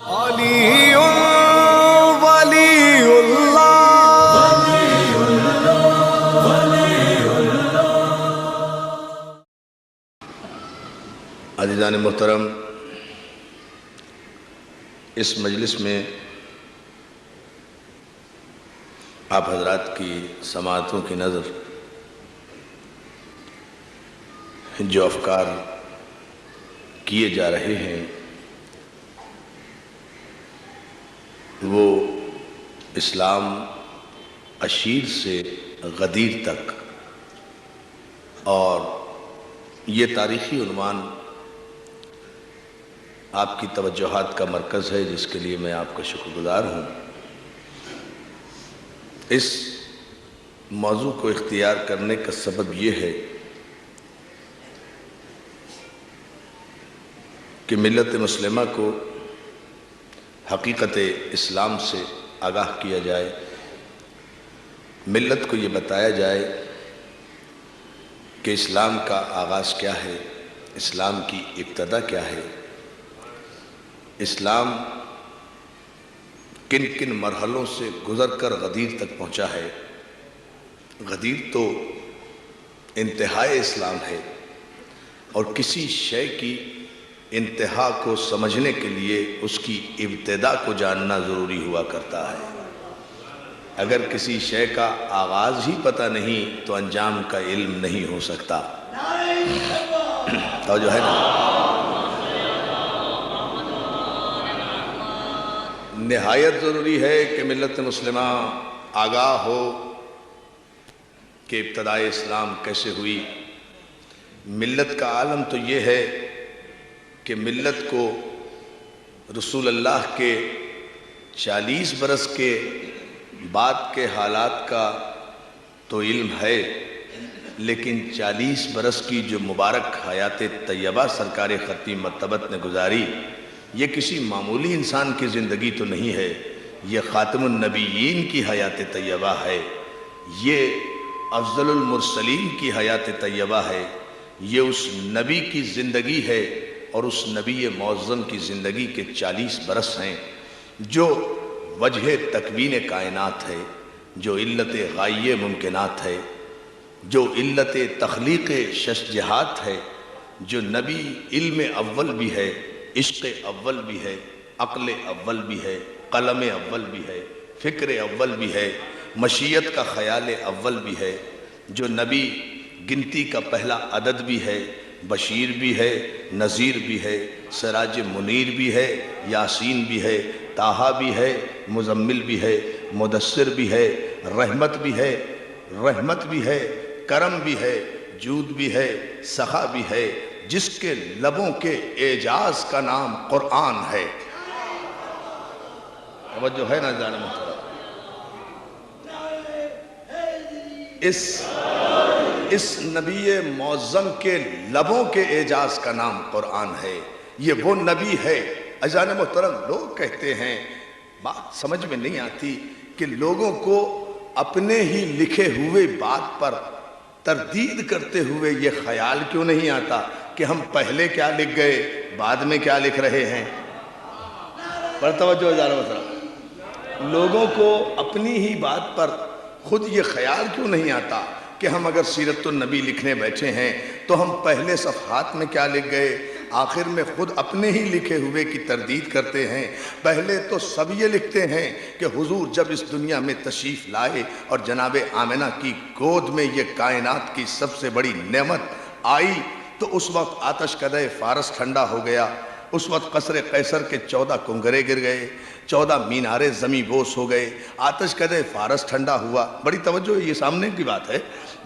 علی ولی اللہ عزیزان محترم، اس مجلس میں آپ حضرات کی سماعتوں کی نظر جو افکار کیے جا رہے ہیں وہ اسلام عشیر سے غدیر تک، اور یہ تاریخی عنوان آپ کی توجہات کا مرکز ہے، جس کے لیے میں آپ کا شکر گزار ہوں۔ اس موضوع کو اختیار کرنے کا سبب یہ ہے کہ ملت مسلمہ کو حقیقت اسلام سے آگاہ کیا جائے، ملت کو یہ بتایا جائے کہ اسلام کا آغاز کیا ہے، اسلام کی ابتدا کیا ہے، اسلام کن کن مرحلوں سے گزر کر غدیر تک پہنچا ہے۔ غدیر تو انتہائی اسلام ہے، اور کسی شے کی انتہا کو سمجھنے کے لیے اس کی ابتدا کو جاننا ضروری ہوا کرتا ہے۔ اگر کسی شے کا آغاز ہی پتہ نہیں تو انجام کا علم نہیں ہو سکتا۔ تو جو ہے نا، نہایت ضروری ہے کہ ملت مسلمہ آگاہ ہو کہ ابتدائے اسلام کیسے ہوئی۔ ملت کا عالم تو یہ ہے کہ ملت کو رسول اللہ کے 40 برس کے بعد کے حالات کا تو علم ہے، لیکن 40 برس کی جو مبارک حیات طیبہ سرکار ختمی مرتبت نے گزاری، یہ کسی معمولی انسان کی زندگی تو نہیں ہے، یہ خاتم النبیین کی حیات طیبہ ہے، یہ افضل المرسلین کی حیات طیبہ ہے، یہ اس نبی کی زندگی ہے، اور اس نبی معظم کی زندگی کے 40 برس ہیں جو وجہ تکوین کائنات ہے، جو علت غائیہ ممکنات ہے، جو علت تخلیق ششجہات ہے، جو نبی علم اول بھی ہے، عشق اول بھی ہے، عقل اول بھی ہے، قلم اول بھی ہے، فکر اول بھی ہے، مشیت کا خیال اول بھی ہے، جو نبی گنتی کا پہلا عدد بھی ہے، بشیر بھی ہے، نذیر بھی ہے، سراج منیر بھی ہے، یاسین بھی ہے، طٰہٰ بھی ہے، مزمل بھی ہے، مدثر بھی ہے، رحمت بھی ہے، کرم بھی ہے، جود بھی ہے، سخا بھی ہے، جس کے لبوں کے اعجاز کا نام قرآن ہے۔ توجہ ہے نا جانے محترم؟ اس نبی معظم کے لبوں کے اعجاز کا نام قرآن ہے۔ یہ وہ نبی ہے۔ عزیزان محترم، لوگ کہتے ہیں، بات سمجھ میں نہیں آتی کہ لوگوں کو اپنے ہی لکھے ہوئے بات پر تردید کرتے ہوئے یہ خیال کیوں نہیں آتا کہ ہم پہلے کیا لکھ گئے، بعد میں کیا لکھ رہے ہیں۔ پر توجہ عزیزان محترم، لوگوں کو اپنی ہی بات پر خود یہ خیال کیوں نہیں آتا کہ ہم اگر سیرت النبی لکھنے بیٹھے ہیں تو ہم پہلے صفحات میں کیا لکھ گئے، آخر میں خود اپنے ہی لکھے ہوئے کی تردید کرتے ہیں۔ پہلے تو سب یہ لکھتے ہیں کہ حضور جب اس دنیا میں تشریف لائے اور جناب آمنہ کی گود میں یہ کائنات کی سب سے بڑی نعمت آئی تو اس وقت آتش کدہ فارس ٹھنڈا ہو گیا، اس وقت قصر قیصر کے 14 کنگرے گر گئے، 14 مینارے زمیں بوس ہو گئے، آتش کدہ فارس ٹھنڈا ہوا۔ بڑی توجہ، یہ سامنے کی بات ہے۔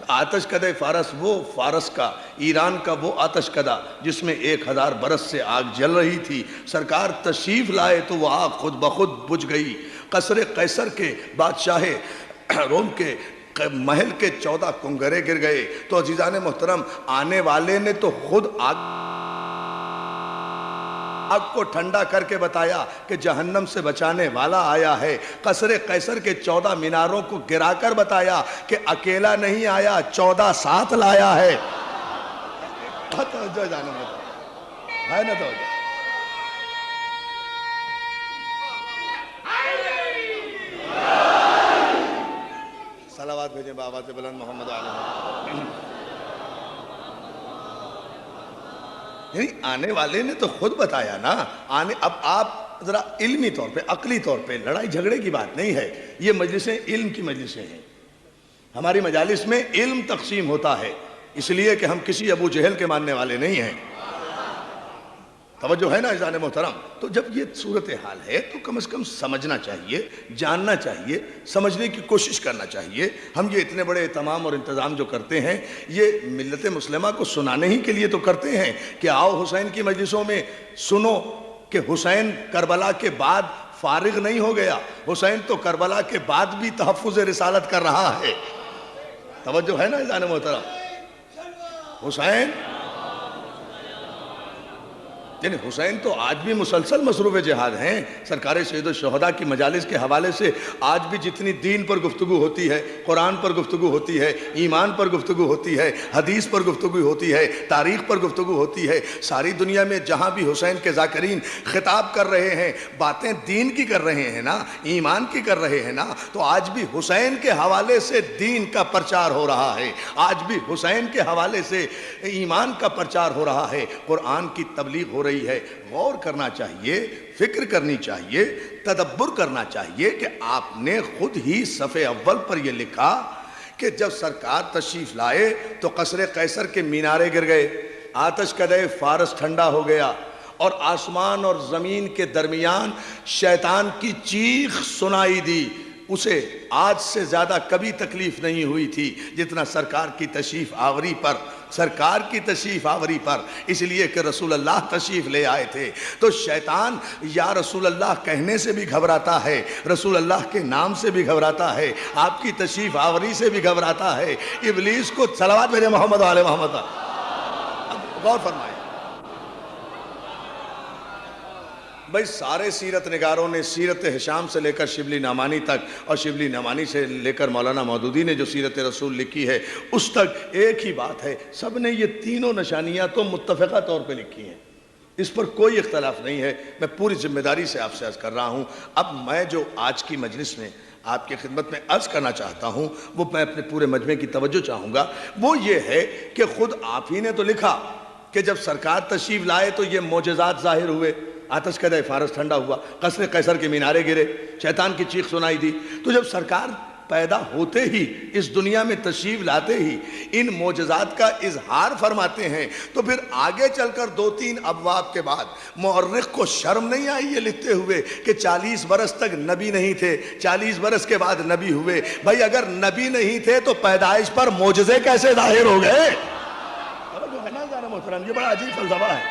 آتش کدہ فارس، وہ فارس کا، ایران کا وہ آتش کدہ جس میں 1000 برس سے آگ جل رہی تھی، سرکار تشریف لائے تو وہ آگ خود بخود بجھ گئی۔ قصر قیصر کے بادشاہ روم کے محل کے 14 کنگرے گر گئے۔ تو عزیزان محترم، آنے والے نے تو خود آگ کو ٹھنڈا کر کے بتایا کہ جہنم سے بچانے والا آیا ہے۔ قصر قیصر کے 14 میناروں کو گرا کر بتایا کہ اکیلا نہیں آیا، 14 ساتھ لایا ہے۔ توجہ جانے ہے نا توجہ۔ بھیجیں بآواز بلند محمد علیہ. یعنی آنے والے نے تو خود بتایا نا. اب آپ ذرا علمی طور پہ عقلی طور پہ لڑائی جھگڑے کی بات نہیں ہے. یہ مجلسیں علم کی مجلسیں ہیں. ہماری مجالس میں علم تقسیم ہوتا ہے، اس لیے کہ ہم کسی ابو جہل کے ماننے والے نہیں ہیں. توجہ ہے نا عزیزان محترم؟ تو جب یہ صورتحال ہے تو کم از کم سمجھنا چاہیے، جاننا چاہیے، سمجھنے کی کوشش کرنا چاہیے. ہم یہ اتنے بڑے اہتمام اور انتظام جو کرتے ہیں یہ ملت مسلمہ کو سنانے ہی کے لیے تو کرتے ہیں کہ آؤ حسین کی مجلسوں میں سنو کہ حسین کربلا کے بعد فارغ نہیں ہو گیا. حسین تو کربلا کے بعد بھی تحفظ رسالت کر رہا ہے. توجہ ہے نا عزیزان محترم؟ حسین تو آج بھی مسلسل مصروف جہاد ہیں. سرکار سید الشہداء کی مجالس کے حوالے سے آج بھی جتنی دین پر گفتگو ہوتی ہے، قرآن پر گفتگو ہوتی ہے، ایمان پر گفتگو ہوتی ہے، حدیث پر گفتگو ہوتی ہے، تاریخ پر گفتگو ہوتی ہے، ساری دنیا میں جہاں بھی حسین کے ذاکرین خطاب کر رہے ہیں، باتیں دین کی کر رہے ہیں نا، ایمان کی کر رہے ہیں نا، تو آج بھی حسین کے حوالے سے دین کا پرچار ہو رہا ہے. آج بھی حسین کے حوالے سے ایمان کا پرچار ہو رہا ہے، قرآن کی تبلیغ ہو رہی ہے. غور کرنا چاہیے، فکر کرنی چاہیے، تدبر کرنا چاہیے کہ آپ نے خود ہی صفحے اول پر یہ لکھا کہ جب سرکار تشریف لائے تو قصر قیصر کے مینارے گر گئے، آتش کدے فارس ٹھنڈا ہو گیا، اور آسمان اور زمین کے درمیان شیطان کی چیخ سنائی دی. اسے آج سے زیادہ کبھی تکلیف نہیں ہوئی تھی جتنا سرکار کی تشریف آوری پر. سرکار کی تشریف آوری پر اس لیے کہ رسول اللہ تشریف لے آئے تھے تو شیطان یا رسول اللہ کہنے سے بھی گھبراتا ہے، رسول اللہ کے نام سے بھی گھبراتا ہے، آپ کی تشریف آوری سے بھی گھبراتا ہے. ابلیس کو صلوات بھیجیں محمد علیہ محمد. اب غور فرمائیں بھائی، سارے سیرت نگاروں نے سیرت ہشام سے لے کر شبلی نعمانی تک اور شبلی نعمانی سے لے کر مولانا مودودی نے جو سیرت رسول لکھی ہے اس تک ایک ہی بات ہے، سب نے یہ تینوں نشانیاں تو متفقہ طور پہ لکھی ہیں، اس پر کوئی اختلاف نہیں ہے. میں پوری ذمہ داری سے آپ سے عرض کر رہا ہوں. اب میں جو آج کی مجلس میں آپ کی خدمت میں عرض کرنا چاہتا ہوں وہ میں اپنے پورے مجمع کی توجہ چاہوں گا. وہ یہ ہے کہ خود آپ ہی نے تو لکھا کہ جب سرکار تشریف لائے تو یہ معجزات ظاہر ہوئے، آتش کدے فارس ٹھنڈا ہوا، قصر قیصر کے مینارے گرے، شیطان کی چیخ سنائی دی. تو جب سرکار پیدا ہوتے ہی اس دنیا میں تشریف لاتے ہی ان معجزات کا اظہار فرماتے ہیں تو پھر آگے چل کر 2-3 ابواب کے بعد مورخ کو شرم نہیں آئی یہ لکھتے ہوئے کہ 40 برس تک نبی نہیں تھے، 40 برس کے بعد نبی ہوئے. بھائی اگر نبی نہیں تھے تو پیدائش پر معجزے کیسے ظاہر ہو گئے؟ یہ بڑا عجیب فلسفہ ہے.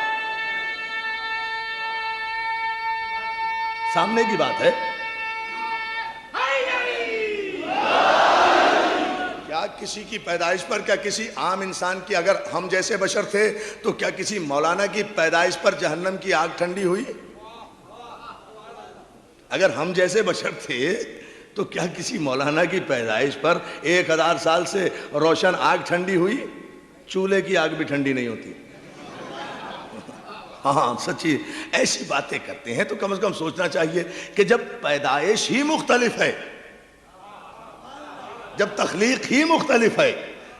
سامنے کی بات ہے. کیا کسی کی پیدائش پر، کیا کسی عام انسان کی، اگر ہم جیسے بشر تھے تو کیا کسی مولانا کی پیدائش پر جہنم کی آگ ٹھنڈی ہوئی؟ اگر ہم جیسے بشر تھے تو کیا کسی مولانا کی پیدائش پر 1000 سال سے روشن آگ ٹھنڈی ہوئی؟ چولہے کی آگ بھی ٹھنڈی نہیں ہوتی. ہاں سچی ایسی باتیں کرتے ہیں تو کم از کم سوچنا چاہیے کہ جب پیدائش ہی مختلف ہے، جب تخلیق ہی مختلف ہے،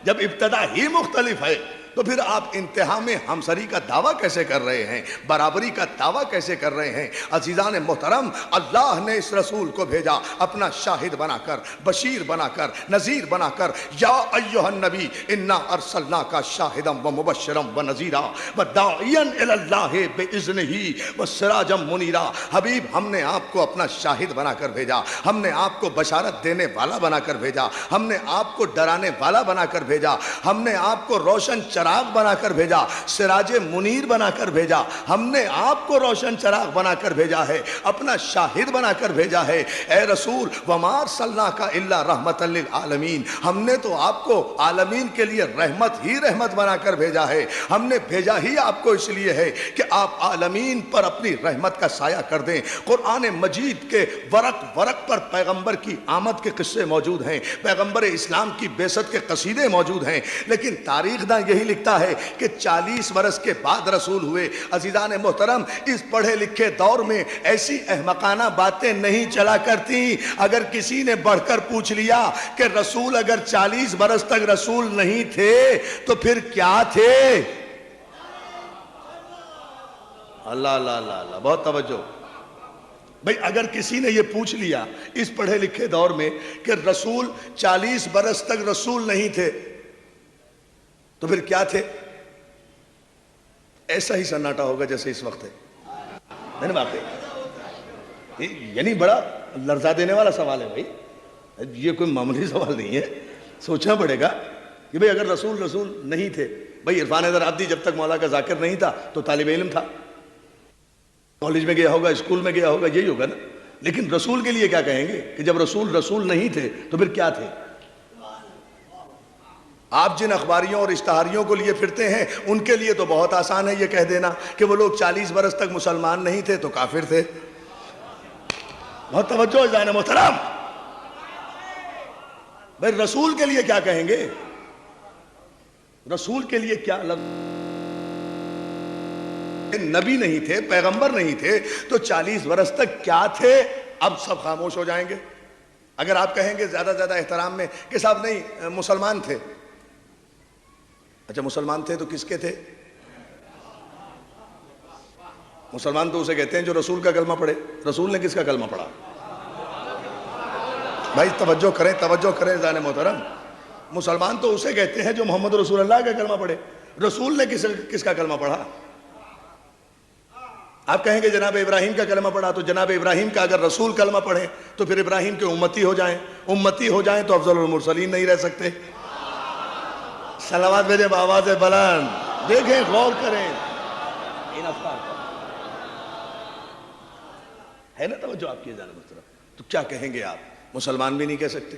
جب ابتدا ہی مختلف ہے، تو پھر آپ انتہا میں ہمسری کا دعویٰ کیسے کر رہے ہیں، برابری کا دعویٰ کیسے کر رہے ہیں؟ عزیزان محترم، اللہ نے اس رسول کو بھیجا اپنا شاہد بنا کر، بشیر بنا کر، نذیر بنا کر. یا ایھا النبی انا ارسلناک شاہدا ومبشرا ونذیرا وداعیا الی اللہ باذنہ وسراجا منیرا. حبیب ہم نے آپ کو اپنا شاہد بنا کر بھیجا، ہم نے آپ کو بشارت دینے والا بنا کر بھیجا، ہم نے آپ کو ڈرانے والا بنا کر بھیجا، ہم نے آپ کو روشن چراغ بنا کر بھیجا، سراج منیر بنا کر بھیجا. ہم نے آپ کو روشن چراغ بنا کر بھیجا ہے، اپنا شاہد بنا کر بھیجا ہے. اے رسول وما ارسلناک الا رحمتا للعالمین، ہم نے تو آپ کو عالمین کے لیے رحمت ہی رحمت بنا کر بھیجا ہے. ہم نے بھیجا ہی آپ کو اس لیے ہے کہ آپ عالمین پر اپنی رحمت کا سایہ کر دیں. قرآن مجید کے ورق ورق پر پیغمبر کی آمد کے قصے موجود ہیں، پیغمبر اسلام کی بعثت کے قصیدے موجود ہیں، لیکن تاریخ داں یہی لکھتا ہے کہ 40 برس کے بعد رسول ہوئے۔ عزیزان محترم، اس پڑھے لکھے دور میں ایسی احمقانہ باتیں نہیں چلا کرتی۔ اگر کسی نے بڑھ کر پوچھ لیا کہ رسول اگر 40 برس تک رسول نہیں تھے تو پھر کیا تھے؟ اللہ اللہ اللہ اللہ، بہت توجہ بھئی۔ اگر کسی نے یہ پوچھ لیا اس پڑھے لکھے دور میں کہ رسول 40 برس تک رسول نہیں تھے تو پھر کیا تھے؟ ایسا ہی سناٹا ہوگا جیسے اس وقت ہے نا واقعی۔ یعنی بڑا لرزا دینے والا سوال ہے بھائی، یہ کوئی معمولی سوال نہیں ہے۔ سوچنا پڑے گا کہ بھئی اگر رسول نہیں تھے، بھئی عرفان حیدر عابدی جب تک مولا کا ذاکر نہیں تھا تو طالب علم تھا، کالج میں گیا ہوگا، اسکول میں گیا ہوگا، یہی ہوگا نا۔ لیکن رسول کے لیے کیا کہیں گے کہ جب رسول نہیں تھے تو پھر کیا تھے؟ آپ جن اخباریوں اور اشتہاریوں کو لیے پھرتے ہیں ان کے لیے تو بہت آسان ہے یہ کہہ دینا کہ وہ لوگ 40 برس تک مسلمان نہیں تھے تو کافر تھے۔ بہت توجہ عزیزان محترم، بھئی رسول کے لیے کیا کہیں گے؟ رسول کے لیے کیا لفظ؟ نبی نہیں تھے، پیغمبر نہیں تھے تو 40 برس تک کیا تھے؟ اب سب خاموش ہو جائیں گے۔ اگر آپ کہیں گے زیادہ زیادہ احترام میں کہ صاحب نہیں مسلمان تھے، اچھا مسلمان تھے تو کس کے تھے؟ مسلمان تو اسے کہتے ہیں جو رسول کا کلمہ پڑھے۔ رسول نے کس کا کلمہ پڑھا؟ بھائی توجہ کریں عزیزان محترم، مسلمان تو اسے کہتے ہیں جو محمد رسول اللہ کا کلمہ پڑھے۔ رسول نے کس کا کلمہ پڑھا؟ آپ کہیں گے جناب ابراہیم کا کلمہ پڑھا، تو جناب ابراہیم کا اگر رسول کلمہ پڑھیں تو پھر ابراہیم کے امتی ہو جائیں تو افضل المرسلین نہیں رہ سکتے۔ صلوات بھیجیں بآواز بلند، دیکھیں غور کریں ان افکار پر، ہے نا توجہ آپ کی عزیزان محترم؟ تو کیا کہیں گے آپ؟ مسلمان بھی نہیں کہہ سکتے،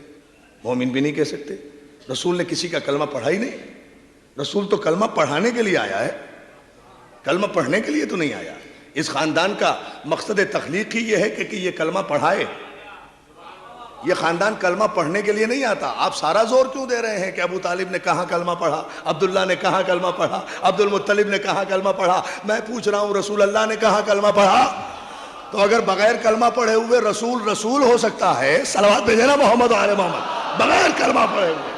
مومن بھی نہیں کہہ سکتے۔ رسول نے کسی کا کلمہ پڑھا ہی نہیں۔ رسول تو کلمہ پڑھانے کے لیے آیا ہے، کلمہ پڑھنے کے لیے تو نہیں آیا۔ اس خاندان کا مقصد تخلیق ہی یہ ہے کہ یہ کلمہ پڑھائے۔ یہ خاندان کلمہ پڑھنے کے لیے نہیں آتا۔ آپ سارا زور کیوں دے رہے ہیں کہ ابو طالب نے کہاں کلمہ پڑھا، عبداللہ نے کہاں کلمہ پڑھا، عبد المطلب نے کہاں کلمہ پڑھا؟ میں پوچھ رہا ہوں رسول اللہ نے کہاں کلمہ پڑھا؟ تو اگر بغیر کلمہ پڑھے ہوئے رسول ہو سکتا ہے، صلوات بھیجیں نا محمد و آل محمد، بغیر کلمہ پڑھے ہوئے۔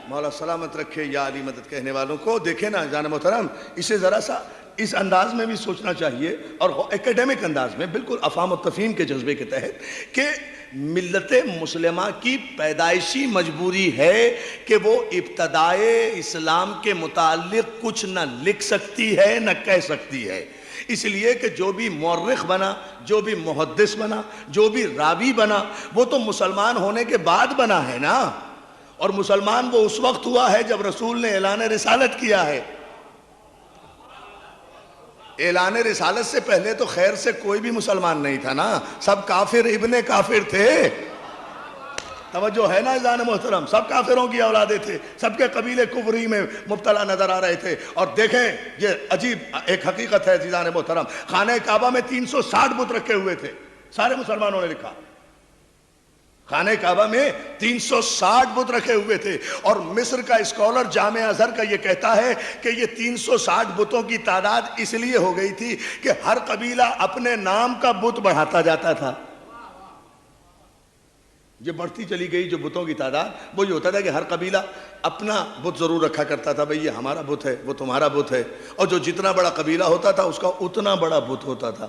مولا سلامت رکھے یا علی مدد کہنے والوں کو۔ دیکھیں نا جان محترم، اسے ذرا سا اس انداز میں بھی سوچنا چاہیے، اور ایکیڈیمک انداز میں، بالکل افہام و تفہیم کے جذبے کے تحت، کہ ملت مسلمہ کی پیدائشی مجبوری ہے کہ وہ ابتدائے اسلام کے متعلق کچھ نہ لکھ سکتی ہے نہ کہہ سکتی ہے۔ اس لیے کہ جو بھی مورخ بنا، جو بھی محدث بنا، جو بھی راوی بنا، وہ تو مسلمان ہونے کے بعد بنا ہے نا۔ اور مسلمان وہ اس وقت ہوا ہے جب رسول نے اعلان رسالت کیا ہے۔ اعلان رسالت سے پہلے تو خیر سے کوئی بھی مسلمان نہیں تھا نا، سب کافر ابن کافر تھے۔ توجہ ہے نا عزیزان محترم؟ سب کافروں کی اولادیں تھے، سب کے قبیلے کفری میں مبتلا نظر آ رہے تھے۔ اور دیکھیں یہ عجیب ایک حقیقت ہے عزیزان محترم، خانہ کعبہ میں 360 بت رکھے ہوئے تھے، سارے مسلمانوں نے لکھا۔ خانہ کعبہ میں 360 بت رکھے ہوئے تھے، اور مصر کا اسکالر جامعہ ازہر کا یہ کہتا ہے کہ یہ 360 بتوں کی تعداد اس لیے ہو گئی تھی کہ ہر قبیلہ اپنے نام کا بت بڑھاتا جاتا تھا۔ یہ بڑھتی چلی گئی جو بتوں کی تعداد، وہ یہ ہوتا تھا کہ ہر قبیلہ اپنا بت ضرور رکھا کرتا تھا، بھئی یہ ہمارا بت ہے، وہ تمہارا بت ہے، اور جو جتنا بڑا قبیلہ ہوتا تھا اس کا اتنا بڑا بت ہوتا تھا۔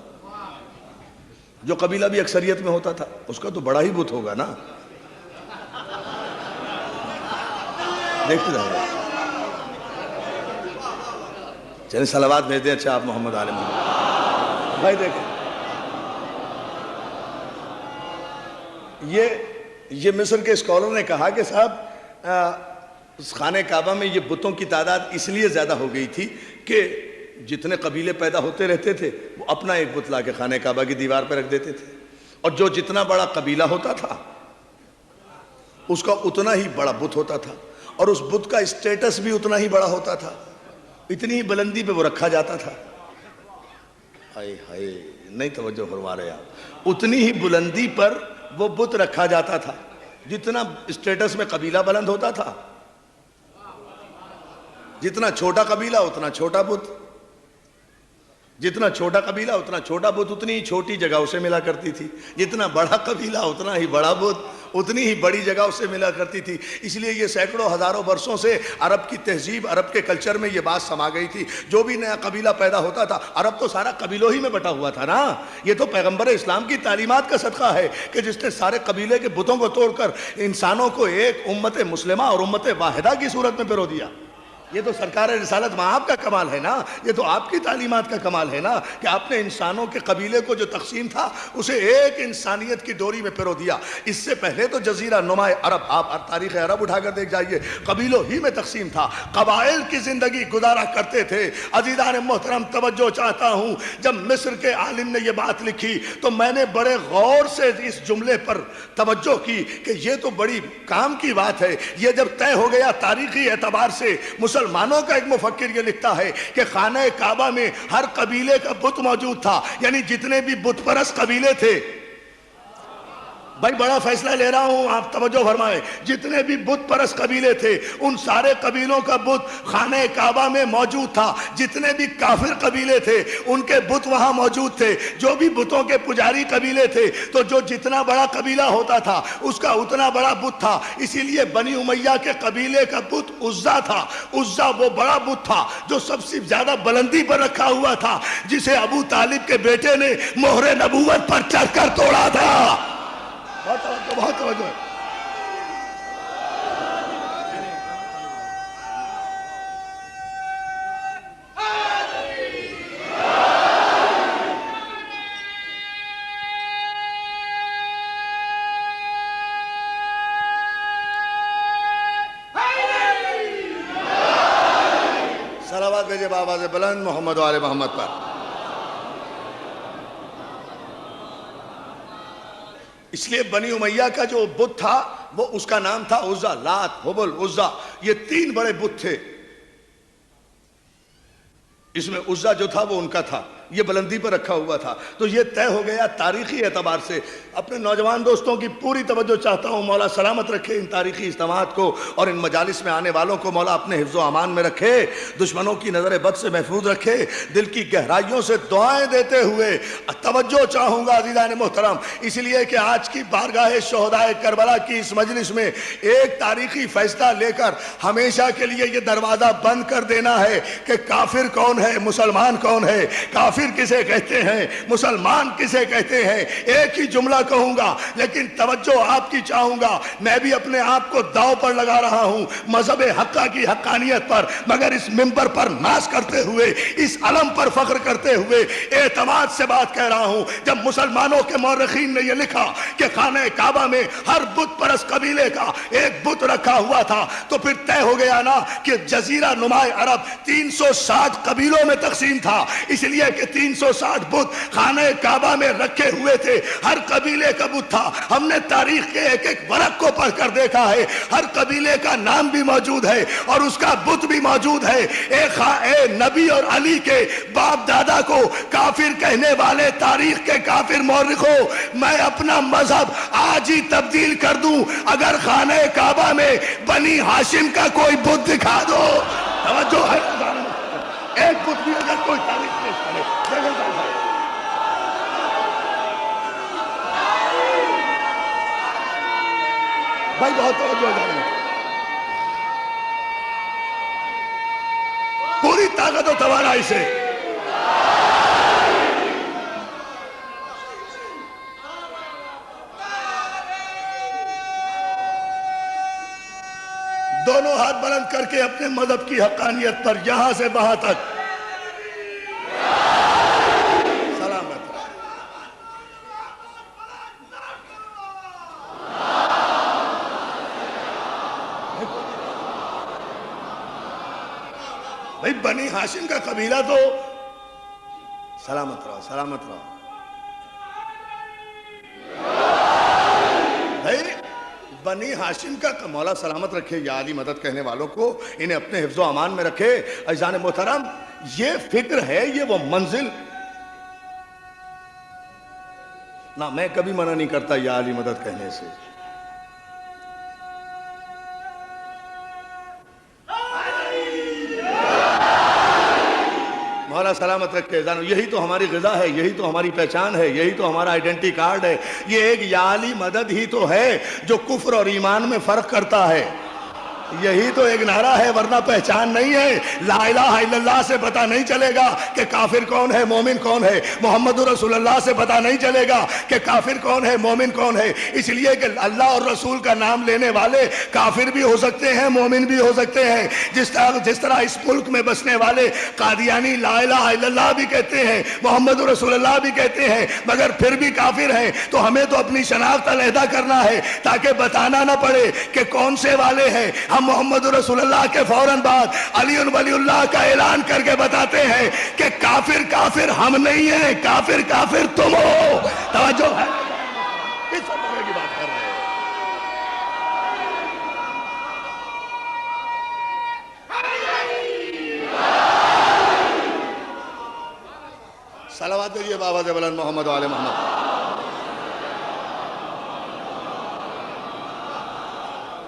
جو قبیلہ بھی اکثریت میں ہوتا تھا اس کا تو بڑا ہی بت ہوگا نا۔ دیکھتے رہے چلیں صلوات بھیج دیں اچھا آپ محمد آل محمد۔ بھائی دیکھیں یہ مصر کے اسکالر نے کہا کہ صاحب خانہ کعبہ میں یہ بتوں کی تعداد اس لیے زیادہ ہو گئی تھی کہ جتنے قبیلے پیدا ہوتے رہتے تھے وہ اپنا ایک بت لا کے خانہ کعبہ کی دیوار پہ رکھ دیتے تھے، اور جو جتنا بڑا قبیلہ ہوتا تھا اس کا اتنا ہی بڑا بت ہوتا تھا، اور اس بت کا اسٹیٹس بھی اتنا ہی بڑا ہوتا تھا، اتنی ہی بلندی پہ وہ رکھا جاتا تھا. ہائے ہائے نہیں توجہ فرما رہے آپ، اتنی ہی بلندی پر وہ بت رکھا جاتا تھا جتنا اسٹیٹس میں قبیلہ بلند ہوتا تھا. جتنا چھوٹا قبیلہ اتنا چھوٹا بت، جتنا چھوٹا قبیلہ اتنا چھوٹا بت، اتنی ہی چھوٹی جگہ اسے ملا کرتی تھی. جتنا بڑا قبیلہ اتنا ہی بڑا بت، اتنی ہی بڑی جگہ اسے ملا کرتی تھی. اس لیے یہ سینکڑوں ہزاروں برسوں سے عرب کی تہذیب، عرب کے کلچر میں یہ بات سما گئی تھی. جو بھی نیا قبیلہ پیدا ہوتا تھا، عرب تو سارا قبیلوں ہی میں بٹا ہوا تھا نا. یہ تو پیغمبر اسلام کی تعلیمات کا صدقہ ہے کہ جس نے سارے قبیلے کے بتوں کو توڑ کر انسانوں کو ایک امت مسلمہ اور امت واحدہ کی صورت میں پرو دیا. یہ تو سرکار رسالت مآب کا کمال ہے نا، یہ تو آپ کی تعلیمات کا کمال ہے نا کہ آپ نے انسانوں کے قبیلے کو جو تقسیم تھا اسے ایک انسانیت کی ڈوری میں پرو دیا. اس سے پہلے تو جزیرہ نما عرب، آپ تاریخ عرب اٹھا کر دیکھ جائیے، قبیلوں ہی میں تقسیم تھا، قبائل کی زندگی گزارا کرتے تھے. عزیزان محترم توجہ چاہتا ہوں، جب مصر کے عالم نے یہ بات لکھی تو میں نے بڑے غور سے اس جملے پر توجہ کی کہ یہ تو بڑی کام کی بات ہے. یہ جب طے ہو گیا تاریخی اعتبار سے، مسلمانوں کا ایک مفکر یہ لکھتا ہے کہ خانہ کعبہ میں ہر قبیلے کا بت موجود تھا، یعنی جتنے بھی بت پرست قبیلے تھے. بھائی بڑا فیصلہ لے رہا ہوں، آپ توجہ فرمائیں. جتنے بھی بت پرست قبیلے تھے ان سارے قبیلوں کا بت خانہ کعبہ میں موجود تھا. جتنے بھی کافر قبیلے تھے ان کے بت وہاں موجود تھے. جو بھی بتوں کے پجاری قبیلے تھے تو جو جتنا بڑا قبیلہ ہوتا تھا اس کا اتنا بڑا بت تھا. اسی لیے بنی امیہ کے قبیلے کا بت عزا تھا. عزا وہ بڑا بت تھا جو سب سے زیادہ بلندی پر رکھا ہوا تھا، جسے ابو طالب کے بیٹے نے مہر نبوت پر چڑھ کر توڑا تھا. بہت توجہ. صلوات بھیجے بابا سے بلند محمد و آل محمد پر. اس لیے بنی امیہ کا جو بت تھا وہ اس کا نام تھا عزا. لات، حبل، عزا، یہ تین بڑے بت تھے. اس میں عزا جو تھا وہ ان کا تھا، یہ بلندی پر رکھا ہوا تھا. تو یہ طے ہو گیا تاریخی اعتبار سے. اپنے نوجوان دوستوں کی پوری توجہ چاہتا ہوں، مولا سلامت رکھے ان تاریخی اجتماعات کو اور ان مجالس میں آنے والوں کو مولا اپنے حفظ و امان میں رکھے، دشمنوں کی نظر بد سے محفوظ رکھے. دل کی گہرائیوں سے دعائیں دیتے ہوئے توجہ چاہوں گا عزیزان محترم، اس لیے کہ آج کی بارگاہ شہدائے کربلا کی اس مجلس میں ایک تاریخی فیصلہ لے کر ہمیشہ کے لیے یہ دروازہ بند کر دینا ہے کہ کافر کون ہے، مسلمان کون ہے، کافر کسے کہتے ہیں، مسلمان کسے کہتے ہیں. ایک ہی جملہ کہوں گا لیکن توجہ آپ کی چاہوں گا. میں بھی اپنے آپ کو داؤ پر لگا رہا ہوں مذہب حقہ کی حقانیت پر، مگر اس منبر پر ناز کرتے ہوئے، اس علم پر فخر کرتے ہوئے اعتماد سے بات کہہ رہا ہوں. جب مسلمانوں کے مورخین نے یہ لکھا کہ خانہ کعبہ میں ہر بت پرست قبیلے کا ایک بت رکھا ہوا تھا تو پھر طے ہو گیا نا کہ جزیرہ نما عرب 360 قبیلوں میں تقسیم تھا. اس لیے کہ 360 بت خانہ کعبہ میں رکھے ہوئے تھے، ہر قبیلے کا بت تھا. ہم نے تاریخ کے ایک ایک ورق کو پڑھ کر دیکھا ہے، ہر قبیلے کا نام بھی موجود ہے اور اس کا بت بھی موجود ہے. اے نبی اور علی کے باپ دادا کو کافر کہنے والے تاریخ کے کافر مورخوں، میں اپنا مذہب آج ہی تبدیل کر دوں اگر خانہ کعبہ میں بنی ہاشم کا کوئی بت دکھا دو. توجہ ہے، ایک بت بھی اگر کوئی تاریخ پیش کرے. بھائی بہت توجہ ہے، پوری طاقت و توانائی سے دونوں ہاتھ بلند کر کے اپنے مذہب کی حقانیت پر یہاں سے وہاں تک سلامت. بھائی بنی ہاشم کا قبیلہ تو سلامت رہو، سلامت رہو. بھائی بنی ہاشم کا مولا سلامت رکھے یا علی مدد کہنے والوں کو انہیں اپنے حفظ و امان میں رکھے. عزیزان محترم یہ فکر ہے، یہ وہ منزل. نہ میں کبھی منع نہیں کرتا یا علی مدد کہنے سے. مولا سلامت رکھے. یہی تو ہماری غذا ہے، یہی تو ہماری پہچان ہے، یہی تو ہمارا آئیڈینٹی کارڈ ہے. یہ ایک یا علی مدد ہی تو ہے جو کفر اور ایمان میں فرق کرتا ہے. یہی تو ایک نعرہ ہے، ورنہ پہچان نہیں ہے. لا الہ الا اللہ سے پتہ نہیں چلے گا کہ کافر کون ہے مومن کون ہے. محمد رسول اللہ سے پتہ نہیں چلے گا کہ کافر کون ہے مومن کون ہے. اس لیے کہ اللہ اور رسول کا نام لینے والے کافر بھی ہو سکتے ہیں، مومن بھی ہو سکتے ہیں. جس طرح اس ملک میں بسنے والے قادیانی لا الہ الا اللہ بھی کہتے ہیں، محمد رسول اللہ بھی کہتے ہیں، مگر پھر بھی کافر ہیں. تو ہمیں تو اپنی شناخت علیحدہ کرنا ہے تاکہ بتانا نہ پڑے کہ کون سے والے ہیں. ہم محمد رسول اللہ کے فوراً بعد علی ولی اللہ کا اعلان کر کے بتاتے ہیں کہ کافر کافر ہم نہیں ہیں، کافر کافر تم ہو. توجہ ہے؟ کس فرقے کی بات کر رہے ہیں؟ صلوات دیجیے بابا سے بلند محمد و آل محمد.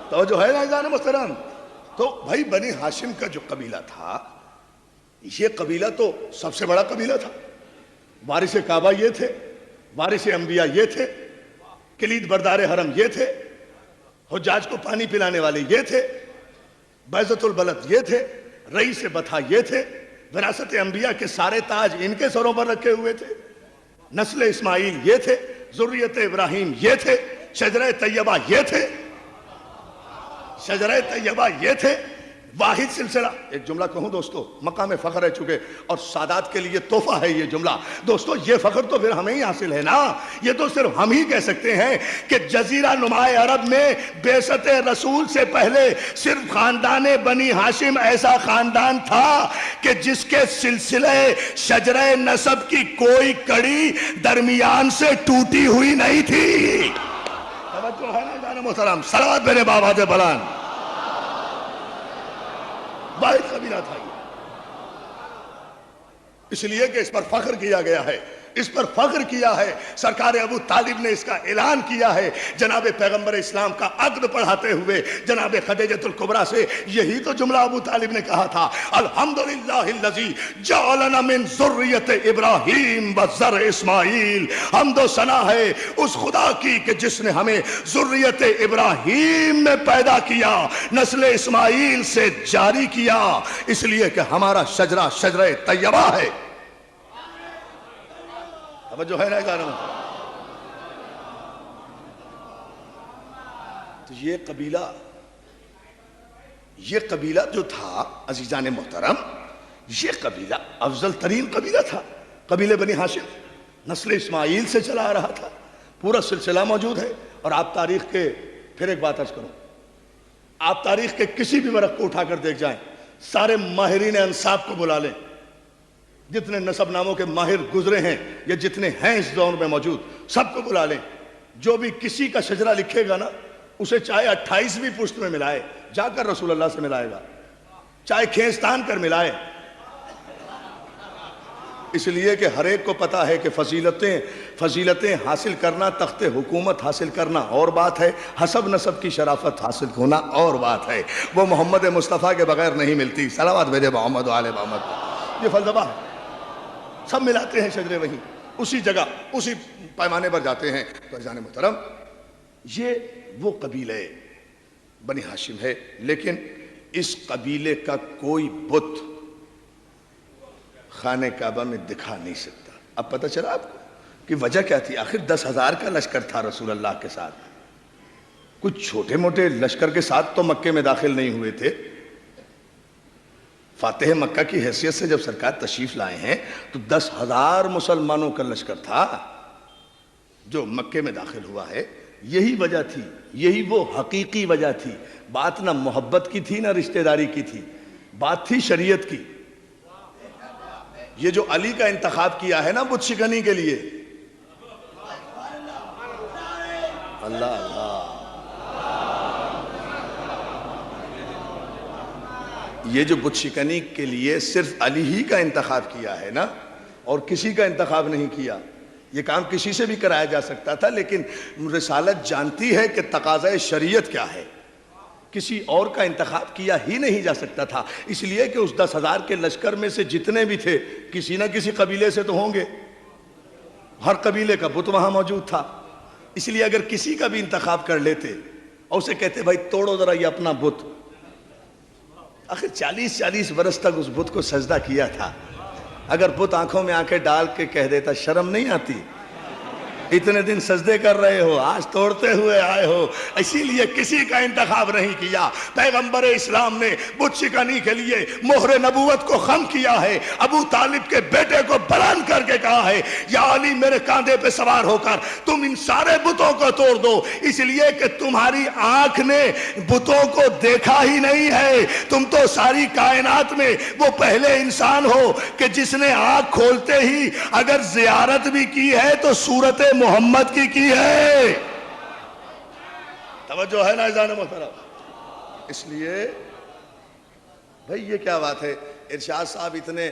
توجہ ہے نا عزیزان محترم؟ تو بھائی بنی ہاشم کا جو قبیلہ تھا، یہ قبیلہ تو سب سے بڑا قبیلہ تھا. وارث کعبہ یہ تھے، وارث انبیاء یہ تھے، کلید بردار حرم یہ تھے، حجاج کو پانی پلانے والے یہ تھے، بیضۃ البلد یہ تھے، رئیس بطحہ یہ تھے. وراثت انبیاء کے سارے تاج ان کے سروں پر رکھے ہوئے تھے. نسل اسماعیل یہ تھے، ذریت ابراہیم یہ تھے، شجرہ طیبہ یہ تھے، شجرہ طیبہ یہ تھے. واحد سلسلہ. ایک جملہ کہوں دوستو، مقام فخر ہے چکے اور سادات کے لیے تحفہ ہے یہ جملہ. دوستو یہ فخر تو پھر ہمیں ہی حاصل ہے نا. یہ تو صرف ہم ہی کہہ سکتے ہیں کہ جزیرہ نمائے عرب میں بعثت رسول سے پہلے صرف خاندان بنی ہاشم ایسا خاندان تھا کہ جس کے سلسلے شجرہ نسب کی کوئی کڑی درمیان سے ٹوٹی ہوئی نہیں تھی. توجہ ہے نا جان محترم؟ صلوات میرے بابا دے بلان. واحد قبیلہ تھا یہ. اس لیے کہ اس پر فخر کیا گیا ہے، اس پر فخر کیا ہے. سرکار ابو طالب نے اس کا اعلان کیا ہے جناب پیغمبر اسلام کا عقد پڑھاتے ہوئے جناب خدیجۃ الکبریٰ سے. یہی تو جملہ ابو طالب نے کہا تھا، الحمدللہ الذی جعلنا من ذریت ابراہیم و زرع اسماعیل. حمد و ثنا ہے اس خدا کی کہ جس نے ہمیں ذریت ابراہیم میں پیدا کیا، نسل اسماعیل سے جاری کیا. اس لیے کہ ہمارا شجرہ شجرہ طیبہ ہے. جو ہے نا جانو. تو یہ قبیلہ جو تھا عزیزان محترم، یہ قبیلہ افضل ترین قبیلہ تھا. قبیلہ بنی ہاشم نسل اسماعیل سے چلا آ رہا تھا. پورا سلسلہ موجود ہے. اور آپ تاریخ کے، پھر ایک بات عرض کروں، آپ تاریخ کے کسی بھی ورق کو اٹھا کر دیکھ جائیں، سارے ماہرین انساب کو بلا لیں، جتنے نسب ناموں کے ماہر گزرے ہیں یا جتنے ہیں اس دور میں موجود، سب کو بلا لیں. جو بھی کسی کا شجرہ لکھے گا نا، اسے چاہے 28ویں پشت میں ملائے، جا کر رسول اللہ سے ملائے گا، چاہے کھینچتان کر ملائے. اس لیے کہ ہر ایک کو پتا ہے کہ فضیلتیں حاصل کرنا، تخت حکومت حاصل کرنا اور بات ہے، حسب نسب کی شرافت حاصل ہونا اور بات ہے. وہ محمد مصطفیٰ کے بغیر نہیں ملتی. صلوات بھیجے محمد و آل محمد. یہ فلسفہ ہے. سب ملاتے ہیں شجرے وہیں، اسی جگہ اسی پیمانے پر جاتے ہیں. تو عزیزان محترم، یہ وہ قبیلہ بنی ہاشم ہے. لیکن اس قبیلے کا کوئی بت خانہ کعبہ میں دکھا نہیں سکتا. اب پتہ چلا آپ کو کہ وجہ کیا تھی؟ آخر 10,000 کا لشکر تھا رسول اللہ کے ساتھ. کچھ چھوٹے موٹے لشکر کے ساتھ تو مکے میں داخل نہیں ہوئے تھے. فاتح مکہ کی حیثیت سے جب سرکار تشریف لائے ہیں تو 10,000 مسلمانوں کا لشکر تھا جو مکے میں داخل ہوا ہے. یہی وجہ تھی، یہی وہ حقیقی وجہ تھی. بات نہ محبت کی تھی نہ رشتہ داری کی تھی، بات تھی شریعت کی. یہ جو علی کا انتخاب کیا ہے نا بت شکنی کے لیے، اللہ اللہ یہ جو بت شکنی کے لیے صرف علی ہی کا انتخاب کیا ہے نا، اور کسی کا انتخاب نہیں کیا. یہ کام کسی سے بھی کرایا جا سکتا تھا، لیکن رسالت جانتی ہے کہ تقاضۂ شریعت کیا ہے. کسی اور کا انتخاب کیا ہی نہیں جا سکتا تھا، اس لیے کہ اس 10,000 کے لشکر میں سے جتنے بھی تھے کسی نہ کسی قبیلے سے تو ہوں گے. ہر قبیلے کا بت وہاں موجود تھا. اس لیے اگر کسی کا بھی انتخاب کر لیتے اور اسے کہتے بھائی توڑو ذرا یہ اپنا بت، آخر 40 برس تک اس بت کو سجدہ کیا تھا. اگر بت آنکھوں میں آنکھیں ڈال کے کہہ دیتا شرم نہیں آتی؟ اتنے دن سجدے کر رہے ہو، آج توڑتے ہوئے آئے ہو. اسی لیے کسی کا انتخاب نہیں کیا. پیغمبر اسلام نے بت شکنی کے لیے مہر نبوت کو خم کیا ہے. ابو طالب کے بیٹے کو بلند کر کے کہا ہے یا علی میرے کاندھے پہ سوار ہو کر تم ان سارے بتوں کو توڑ دو، اس لیے کہ تمہاری آنکھ نے بتوں کو دیکھا ہی نہیں ہے. تم تو ساری کائنات میں وہ پہلے انسان ہو کہ جس نے آنکھ کھولتے ہی اگر زیارت بھی کی ہے تو صورت محمد کی ہے. توجہ ہے نا عزیزان محترم؟ اس لیے بھئی یہ کیا بات ہے؟ ارشاد صاحب اتنے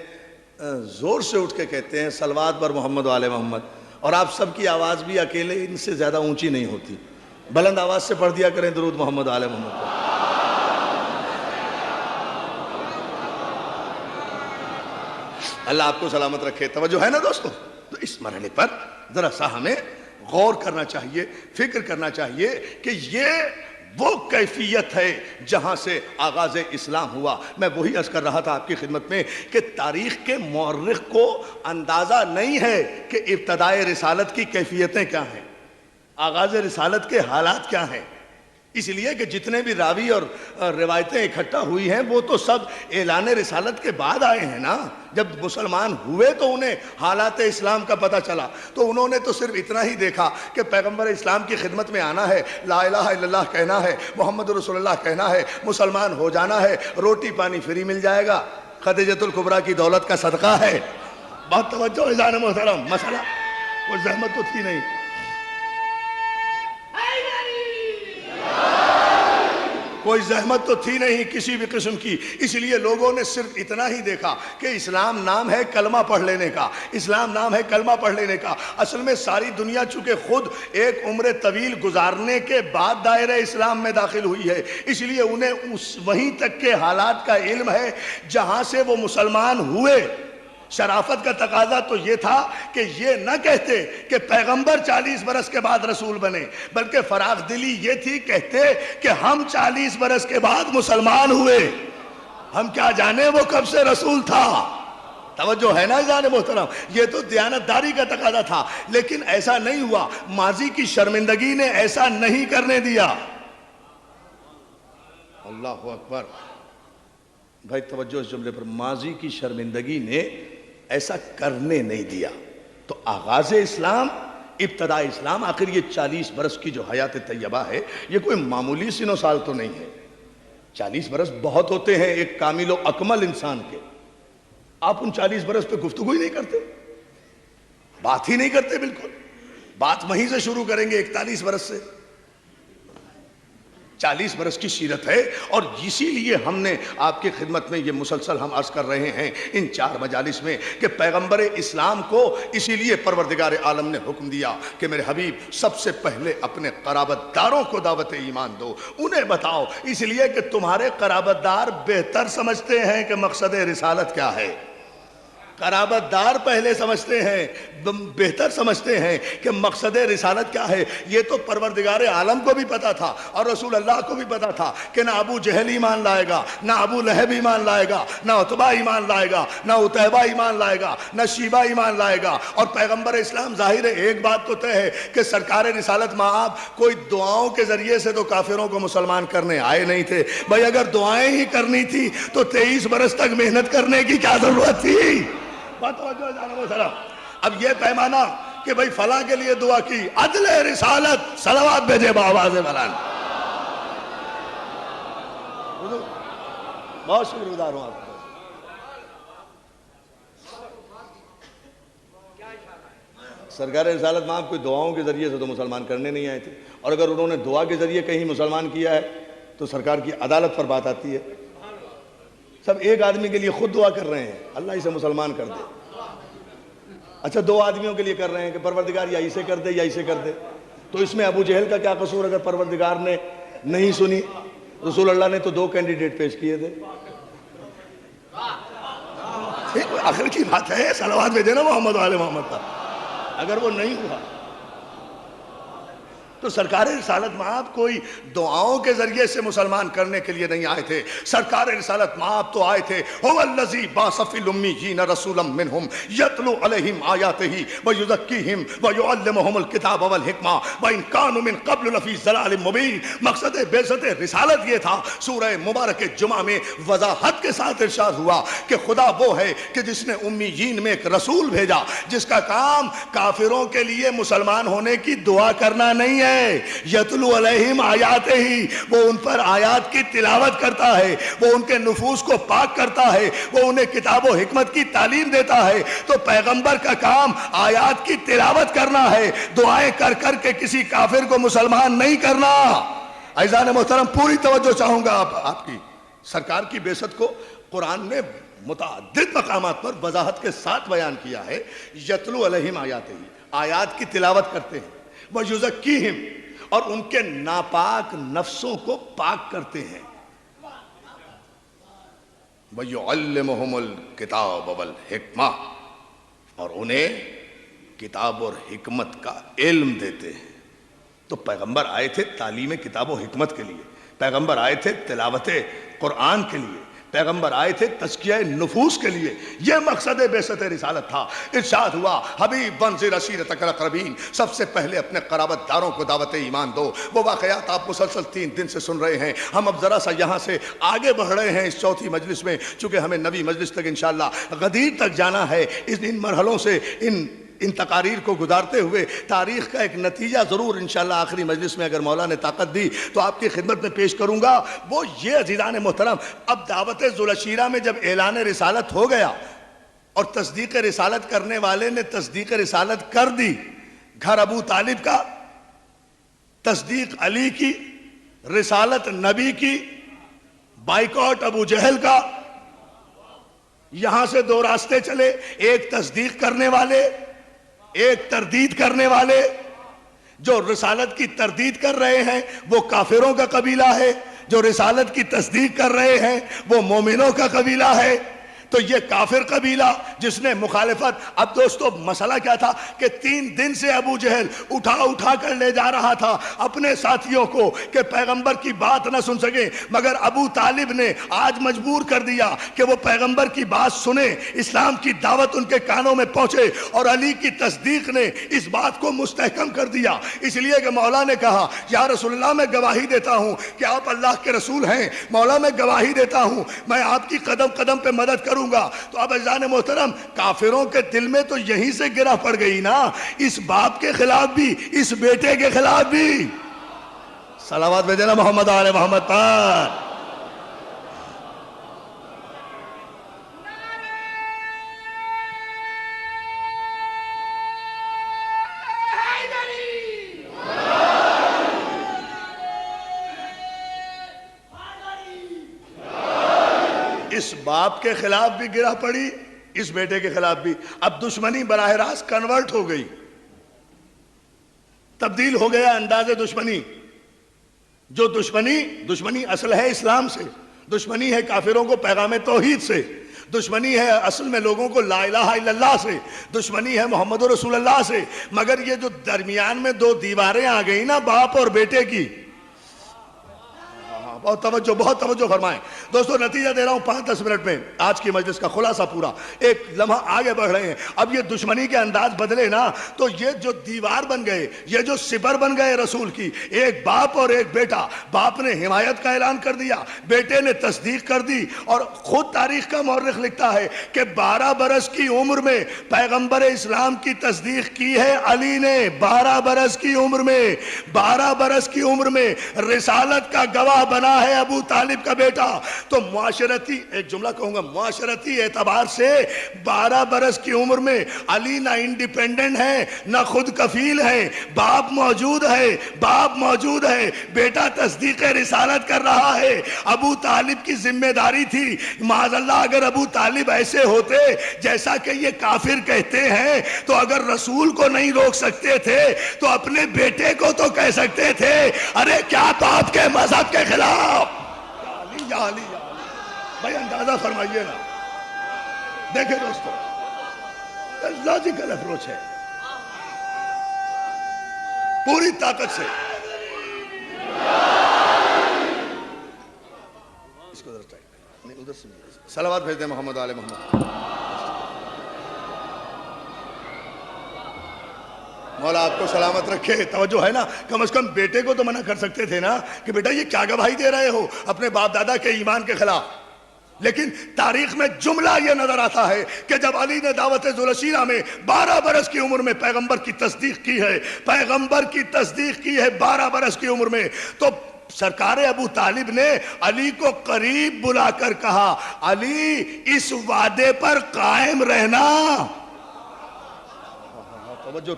زور سے اٹھ کے کہتے ہیں صلوات بر محمد و آل محمد، اور آپ سب کی آواز بھی اکیلے ان سے زیادہ اونچی نہیں ہوتی. بلند آواز سے پڑھ دیا کریں درود محمد و آل محمد کو. اللہ آپ کو سلامت رکھے. توجہ ہے نا دوستو؟ تو اس مرحلے پر ذرا سا ہمیں غور کرنا چاہیے، فکر کرنا چاہیے کہ یہ وہ کیفیت ہے جہاں سے آغاز اسلام ہوا. میں وہی عرض کر رہا تھا آپ کی خدمت میں کہ تاریخ کے مورخ کو اندازہ نہیں ہے کہ ابتدائے رسالت کی کیفیتیں کیا ہیں، آغاز رسالت کے حالات کیا ہیں. اس لیے کہ جتنے بھی راوی اور روایتیں اکٹھا ہوئی ہیں وہ تو سب اعلان رسالت کے بعد آئے ہیں نا. جب مسلمان ہوئے تو انہیں حالات اسلام کا پتہ چلا، تو انہوں نے تو صرف اتنا ہی دیکھا کہ پیغمبر اسلام کی خدمت میں آنا ہے، لا الہ الا اللہ کہنا ہے، محمد رسول اللہ کہنا ہے، مسلمان ہو جانا ہے، روٹی پانی فری مل جائے گا، خدیجۃ الکبریٰ کی دولت کا صدقہ ہے. بہت توجہ عزیزان محترم. مسئلہ کوئی زحمت تو تھی نہیں. کوئی زحمت تو تھی نہیں کسی بھی قسم کی. اس لیے لوگوں نے صرف اتنا ہی دیکھا کہ اسلام نام ہے کلمہ پڑھ لینے کا، اسلام نام ہے کلمہ پڑھ لینے کا. اصل میں ساری دنیا چونکہ خود ایک عمر طویل گزارنے کے بعد دائرہ اسلام میں داخل ہوئی ہے، اس لیے انہیں وہیں تک کے حالات کا علم ہے جہاں سے وہ مسلمان ہوئے. شرافت کا تقاضا تو یہ تھا کہ یہ نہ کہتے کہ پیغمبر 40 برس کے بعد رسول بنے، بلکہ فراخ دلی یہ تھی کہتے کہ ہم 40 برس کے بعد مسلمان ہوئے، ہم کیا جانے وہ کب سے رسول تھا. توجہ ہے نا جانے محترم؟ یہ تو دیانتداری کا تقاضا تھا، لیکن ایسا نہیں ہوا. ماضی کی شرمندگی نے ایسا نہیں کرنے دیا. اللہ اکبر. بھائی توجہ اس جملے پر، ماضی کی شرمندگی نے ایسا کرنے نہیں دیا. تو آغاز اسلام، ابتدا اسلام، آخر یہ 40 برس کی جو حیات طیبہ ہے یہ کوئی معمولی سن و سال تو نہیں ہے. 40 برس بہت ہوتے ہیں ایک کامل و اکمل انسان کے. آپ ان 40 برس پہ گفتگو ہی نہیں کرتے، بات ہی نہیں کرتے. بالکل بات وہیں سے شروع کریں گے 41 برس سے. 40 برس کی سیرت ہے، اور اسی لیے ہم نے آپ کی خدمت میں یہ مسلسل ہم عرض کر رہے ہیں ان 4 مجالس میں کہ پیغمبر اسلام کو اسی لیے پروردگار عالم نے حکم دیا کہ میرے حبیب سب سے پہلے اپنے قرابت داروں کو دعوت ایمان دو، انہیں بتاؤ. اس لیے کہ تمہارے قرابت دار بہتر سمجھتے ہیں کہ مقصد رسالت کیا ہے. قرابت دار پہلے سمجھتے ہیں، بہتر سمجھتے ہیں کہ مقصد رسالت کیا ہے. یہ تو پروردگار عالم کو بھی پتا تھا اور رسول اللہ کو بھی پتا تھا کہ نہ ابو جہل ایمان لائے گا، نہ ابو لہب ایمان لائے گا، نہ عتبہ ایمان لائے گا، نہ عتیبہ ایمان لائے گا، نہ شیبہ ایمان لائے گا. اور پیغمبر اسلام ظاہر ہے ایک بات تو طے ہے کہ سرکار رسالت مآب کوئی دعاؤں کے ذریعے سے تو کافروں کو مسلمان کرنے آئے نہیں تھے. بھائی اگر دعائیں ہی کرنی تھی تو 23 برس تک محنت کرنے کی کیا ضرورت تھی. بات توجہ جانب سلام. اب یہ پیمانہ کہ بھئی فلاں کے لیے دعا کی، عدل رسالت صلوات بھیجے بآواز بلند. بہت شکر گزار ہوں آپ کو. سرکار رسالت مآب کوئی دعاؤں کے ذریعے سے تو مسلمان کرنے نہیں آئے تھے، اور اگر انہوں نے دعا کے ذریعے کہیں مسلمان کیا ہے تو سرکار کی عدالت پر بات آتی ہے. سب ایک آدمی کے لیے خود دعا کر رہے ہیں اللہ اسے مسلمان کر دے. اچھا 2 آدمیوں کے لیے کر رہے ہیں کہ پروردگار یا اسے کر دے یا اسے کر دے. تو اس میں ابو جہل کا کیا قصور؟ اگر پروردگار نے نہیں سنی، رسول اللہ نے تو 2 کینڈیڈیٹ پیش کیے تھے. آخر کی بات ہے، صلوات بھیجے نا محمد والے محمد پر. اگر وہ نہیں ہوا تو سرکار رسالت مآب کوئی دعاؤں کے ذریعے سے مسلمان کرنے کے لیے نہیں آئے تھے. سرکار رسالت مآب تو آئے تھے هو الذی بعث فی الامیین رسولا منہم یتلو علیہم آیاتہ ویزکیہم ویعلمہم الکتاب والحکمہ وان کانوا من قبل لفی ضلال مبین. مقصد بعثت رسالت یہ تھا. سورہ مبارک جمعہ میں وضاحت کے ساتھ ارشاد ہوا کہ خدا وہ ہے کہ جس نے امیین میں ایک رسول بھیجا جس کا کام کافروں کے لیے مسلمان ہونے کی دعا کرنا نہیں ہے. یتلو علیہم آیات ہی، وہ ان پر آیات کی تلاوت کرتا ہے، وہ ان کے نفوس کو پاک کرتا ہے، وہ انہیں کتاب و حکمت کی تعلیم دیتا ہے. تو پیغمبر کا کام آیات کی تلاوت کرنا ہے، دعائیں کر کر کے کسی کافر کو مسلمان نہیں کرنا. عزیزان محترم پوری توجہ چاہوں گا آپ کی. سرکار کی بعثت کو قرآن نے متعدد مقامات پر وضاحت کے ساتھ بیان کیا ہے. یتلو علیہم آیات ہی، آیات کی تلاوت کرتے ہیں. وَيُزَكِّيهِمْ، اور ان کے ناپاک نفسوں کو پاک کرتے ہیں. وَيُعَلِّمُهُمُ الْكِتَابَ وَالْحِكْمَةَ، اور انہیں کتاب اور حکمت کا علم دیتے ہیں. تو پیغمبر آئے تھے تعلیم کتاب و حکمت کے لیے، پیغمبر آئے تھے تلاوت قرآن کے لیے، پیغمبر آئے تھے تزکیہ نفوس کے لیے. یہ مقصد بعثت رسالت تھا. ارشاد ہوا حبیب وانذر عشیرتک الاقربین، سب سے پہلے اپنے قرابت داروں کو دعوت ایمان دو. وہ واقعات آپ مسلسل 3 دن سے سن رہے ہیں. ہم اب ذرا سا یہاں سے آگے بڑھ رہے ہیں اس چوتھی مجلس میں، چونکہ ہمیں نویں مجلس تک انشاءاللہ غدیر تک جانا ہے. ان مرحلوں سے ان تقاریر کو گزارتے ہوئے تاریخ کا ایک نتیجہ ضرور انشاءاللہ آخری مجلس میں اگر مولا نے طاقت دی تو آپ کی خدمت میں پیش کروں گا. وہ یہ عزیزان محترم، اب دعوت ذوالعشیرہ میں جب اعلان رسالت ہو گیا اور تصدیق رسالت کرنے والے نے تصدیق رسالت کر دی، گھر ابو طالب کا، تصدیق علی کی، رسالت نبی کی، بائیکاٹ ابو جہل کا. یہاں سے 2 راستے چلے، ایک تصدیق کرنے والے، ایک تردید کرنے والے. جو رسالت کی تردید کر رہے ہیں وہ کافروں کا قبیلہ ہے، جو رسالت کی تصدیق کر رہے ہیں وہ مومنوں کا قبیلہ ہے. تو یہ کافر قبیلہ جس نے مخالفت. اب دوستو مسئلہ کیا تھا کہ 3 دن سے ابو جہل اٹھا کر لے جا رہا تھا اپنے ساتھیوں کو کہ پیغمبر کی بات نہ سن سکیں، مگر ابو طالب نے آج مجبور کر دیا کہ وہ پیغمبر کی بات سنیں، اسلام کی دعوت ان کے کانوں میں پہنچے. اور علی کی تصدیق نے اس بات کو مستحکم کر دیا، اس لیے کہ مولا نے کہا یا رسول اللہ میں گواہی دیتا ہوں کہ آپ اللہ کے رسول ہیں. مولا میں گواہی دیتا ہوں میں آپ کی قدم قدم پہ مدد کروں گا. تو اب عزیزان محترم کافروں کے دل میں تو یہیں سے گرہ پڑ گئی نا، اس باپ کے خلاف بھی، اس بیٹے کے خلاف بھی. صلوات بھیجنا محمد آل محمد پر. اس باپ کے خلاف بھی گرہ پڑی، اس بیٹے کے خلاف بھی. اب دشمنی براہ راست کنورٹ ہو گئی، تبدیل ہو گیا انداز دشمنی. جو دشمنی اصل ہے اسلام سے، دشمنی ہے کافروں کو پیغام توحید سے، دشمنی ہے اصل میں لوگوں کو لا الہ الا اللہ سے، دشمنی ہے محمد رسول اللہ سے. مگر یہ جو درمیان میں 2 دیواریں آ گئی نا باپ اور بیٹے کی، بہت توجہ فرمائیں دوستو. نتیجہ دے رہا ہوں 5-10 منٹ میں، آج کی مجلس کا خلاصہ پورا ایک لمحہ آگے بڑھ رہے ہیں. اب یہ دشمنی کے انداز بدلے نا تو یہ جو دیوار بن گئے، یہ جو سپر بن گئے رسول کی، ایک باپ اور ایک بیٹا. باپ نے حمایت کا اعلان کر دیا، بیٹے نے تصدیق کر دی. اور خود تاریخ کا مورخ لکھتا ہے کہ 12 برس کی عمر میں پیغمبر اسلام کی تصدیق کی ہے علی نے. 12 برس کی عمر میں رسالت کا گواہ بنا رہا ہے ابو طالب کا بیٹا، تو معاشرتی، ایک جملہ کہوں گا، معاشرتی اعتبار سے 12 برس کی عمر میں علی نہ انڈیپینڈنٹ ہے نہ خود کفیل ہے، باپ موجود ہے، بیٹا تصدیق رسالت کر رہا ہے، ابو طالب کی ذمہ داری تھی۔ معاذ اللہ اگر ابو طالب ایسے ہوتے جیسا کہ یہ کافر کہتے ہیں تو اگر رسول کو نہیں روک سکتے تھے تو اپنے بیٹے کو تو کہہ سکتے تھے، ارے کیا باپ کے مذہب کے خلاف؟ یا علی بھائی اندازہ فرمائیے نا، دیکھیں دوستو لاجیکل اپروچ ہے پوری طاقت سے۔ اس کو ادھر نہیں، ادھر سے صلوات بھیج دیں محمد آل محمد۔ مولا آپ کو سلامت رکھے، توجہ ہے نا، کم از کم بیٹے کو تو منع کر سکتے تھے نا کہ بیٹا یہ کیا گواہی دے رہے ہو اپنے باپ دادا کے ایمان کے خلاف۔ لیکن تاریخ میں جملہ یہ نظر آتا ہے کہ جب علی نے دعوت ذوالسیرہ میں 12 برس کی عمر میں پیغمبر کی تصدیق کی ہے، 12 برس کی عمر میں، تو سرکار ابو طالب نے علی کو قریب بلا کر کہا، علی اس وعدے پر قائم رہنا۔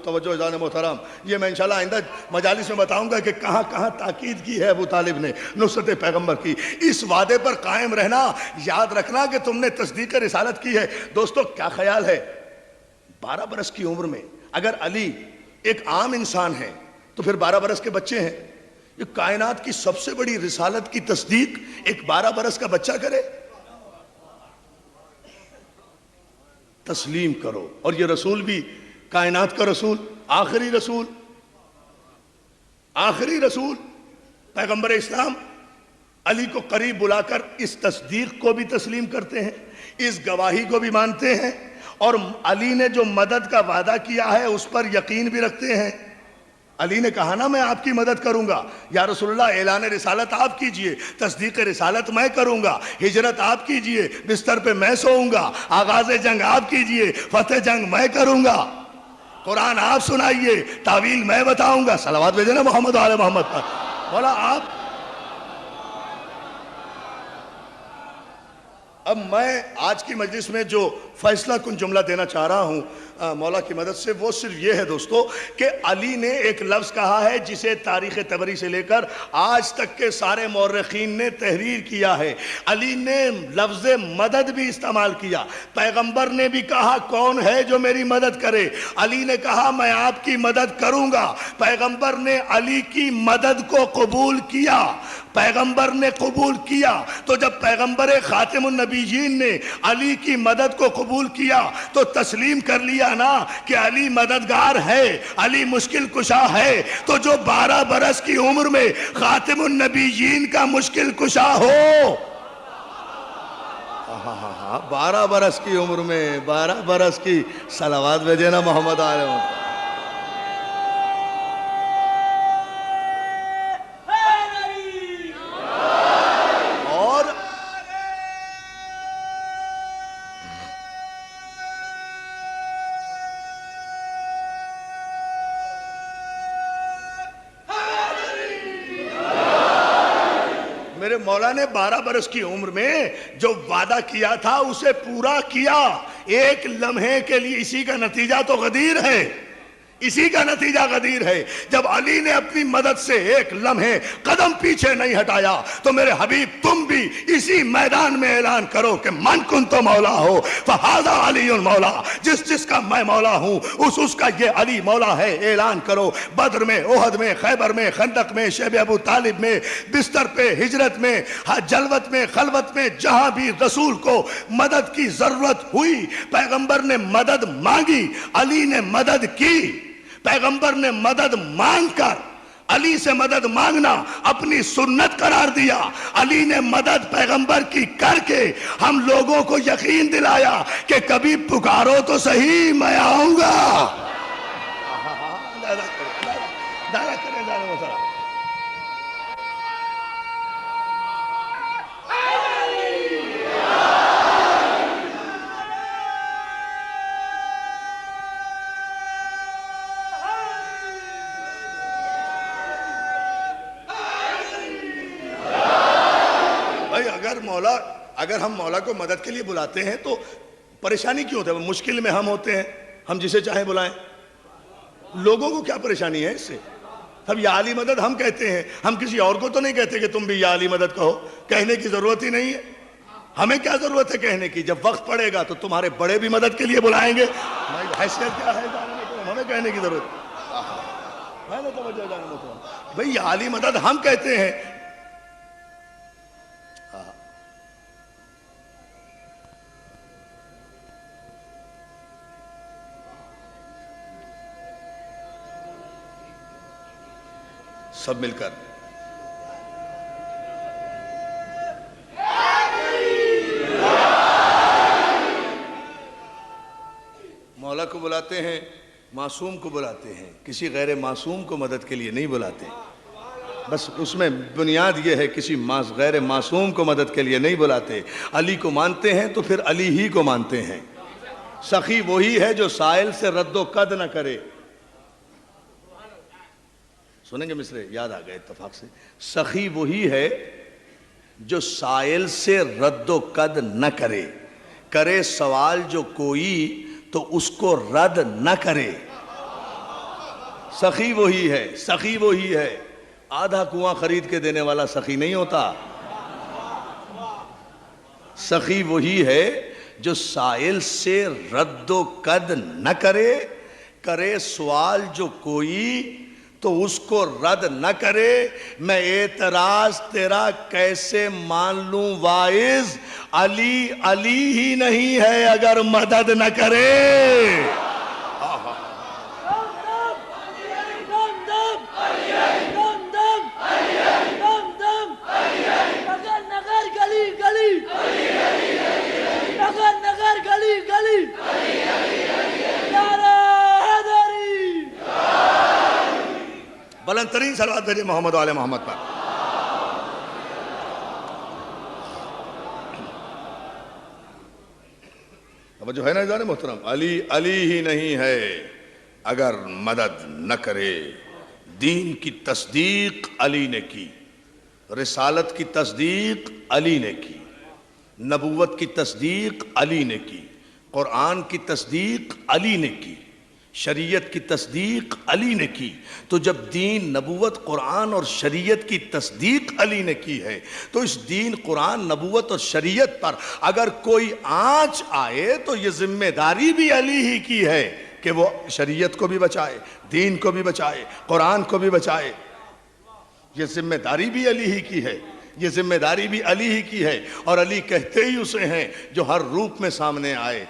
توجہ اذان محترم، یہ میں انشاءاللہ آئندہ مجالس میں بتاؤں گا کہ کہاں کہاں تاکید کی ہے ابو طالب نے نصرت پیغمبر کی۔ اس وعدے پر قائم رہنا، یاد رکھنا کہ تم نے تصدیق رسالت کی ہے۔ دوستو کیا خیال ہے 12 برس کی عمر میں اگر علی ایک عام انسان ہے تو پھر 12 برس کے بچے ہیں، یہ کائنات کی سب سے بڑی رسالت کی تصدیق ایک 12 برس کا بچہ کرے؟ تسلیم کرو، اور یہ رسول بھی کائنات کا رسول، آخری رسول پیغمبر اسلام علی کو قریب بلا کر اس تصدیق کو بھی تسلیم کرتے ہیں، اس گواہی کو بھی مانتے ہیں، اور علی نے جو مدد کا وعدہ کیا ہے اس پر یقین بھی رکھتے ہیں۔ علی نے کہا نا میں آپ کی مدد کروں گا، یا رسول اللہ اعلان رسالت آپ کیجئے، تصدیق رسالت میں کروں گا، ہجرت آپ کیجئے، بستر پہ میں سوؤں گا، آغاز جنگ آپ کیجئے، فتح جنگ میں کروں گا، قرآن آپ سنائیے، تعویل میں بتاؤں گا۔ صلوات بھیجیں نا محمد آل محمد پر۔ مولا آپ، اب میں آج کی مجلس میں جو فیصلہ کن جملہ دینا چاہ رہا ہوں مولا کی مدد سے، وہ صرف یہ ہے دوستو کہ علی نے ایک لفظ کہا ہے جسے تاریخ طبری سے لے کر آج تک کے سارے مورخین نے تحریر کیا ہے۔ علی نے لفظ مدد بھی استعمال کیا، پیغمبر نے بھی کہا کون ہے جو میری مدد کرے، علی نے کہا میں آپ کی مدد کروں گا، پیغمبر نے علی کی مدد کو قبول کیا، پیغمبر نے قبول کیا۔ تو جب پیغمبر خاتم النبیین نے علی کی مدد کو قبول کیا تو تسلیم کر لیا نا کہ علی مددگار ہے، علی مشکل کشا ہے۔ تو جو 12 برس کی عمر میں خاتم النبیین کا مشکل کشا ہو، 12 برس کی عمر میں 12 برس کی، صلوات بھیجیں نا محمد آل محمد۔ میرے مولا نے 12 برس کی عمر میں جو وعدہ کیا تھا اسے پورا کیا، ایک لمحے کے لیے۔ اسی کا نتیجہ تو غدیر ہے، اسی کا نتیجہ غدیر ہے۔ جب علی نے اپنی مدد سے ایک لمحے قدم پیچھے نہیں ہٹایا تو میرے حبیب تم بھی اسی میدان میں اعلان کرو کہ من کنت مولا ہو فہذا علی مولا، جس کا میں مولا ہوں اس کا یہ علی مولا ہے۔ اعلان کرو، بدر میں، احد میں، خیبر میں، خندق میں، شیب ابو طالب میں، بستر پہ، ہجرت میں، جلوت میں، خلوت میں، جہاں بھی رسول کو مدد کی ضرورت ہوئی پیغمبر نے مدد مانگی، علی نے مدد کی۔ پیغمبر نے مدد مانگ کر علی سے مدد مانگنا اپنی سنت قرار دیا، علی نے مدد پیغمبر کی کر کے ہم لوگوں کو یقین دلایا کہ کبھی پکارو تو صحیح میں آؤں گا۔ مولا اگر ہم مولا کو مدد کے لیے بلاتے ہیں تو پریشانی کیوں ہوتا ہے؟ مشکل میں ہم ہوتے ہیں، ہم جسے چاہیں بلائیں، لوگوں کو کیا پریشانی ہے اس سے؟ اب یا علی مدد ہم کہتے ہیں، ہم کسی اور کو تو نہیں کہتے کہ تم بھی یا علی مدد کہو، کہنے کی ضرورت ہی نہیں ہے، ہمیں کیا ضرورت ہے کہنے کی؟ جب وقت پڑے گا تو تمہارے بڑے بھی مدد کے لیے بلائیں گے، حیثیت کیا ہے جاننے کو، ہمیں کہنے کی ضرورت ہے نا؟ توجہ جانے کو بھئی یا علی مدد ہم کہتے ہیں. سب مل کر مولا کو بلاتے ہیں، معصوم کو بلاتے ہیں، کسی غیر معصوم کو مدد کے لیے نہیں بلاتے. بس اس میں بنیاد یہ ہے، کسی غیر معصوم کو مدد کے لیے نہیں بلاتے. علی کو مانتے ہیں تو پھر علی ہی کو مانتے ہیں. سخی وہی ہے جو سائل سے رد و قد نہ کرے. سنیں گے مصرے؟ یاد آ گئے اتفاق سے. سخی وہی ہے جو سائل سے رد و قد نہ کرے، کرے سوال جو کوئی تو اس کو رد نہ کرے. سخی وہی ہے، سخی وہی ہے. آدھا کنواں خرید کے دینے والا سخی نہیں ہوتا. سخی وہی ہے جو سائل سے رد و قد نہ کرے، کرے سوال جو کوئی تو اس کو رد نہ کرے. میں اعتراض تیرا کیسے مان لوں واعظ، علی علی ہی نہیں ہے اگر مدد نہ کرے. بلند ترین صلوات بھیجے محمد و آل محمد پر. اب جو ہے نا عزیزان محترم، علی علی ہی نہیں ہے اگر مدد نہ کرے. دین کی تصدیق علی نے کی، رسالت کی تصدیق علی نے کی، نبوت کی تصدیق علی نے کی، قرآن کی تصدیق علی نے کی، شریعت کی تصدیق علی نے کی. تو جب دین، نبوت، قرآن اور شریعت کی تصدیق علی نے کی ہے تو اس دین، قرآن، نبوت اور شریعت پر اگر کوئی آنچ آئے تو یہ ذمہ داری بھی علی ہی کی ہے کہ وہ شریعت کو بھی بچائے، دین کو بھی بچائے، قرآن کو بھی بچائے. یہ ذمہ داری بھی علی ہی کی ہے، یہ ذمہ داری بھی علی ہی کی ہے. اور علی کہتے ہی اسے ہیں جو ہر روپ میں سامنے آئے.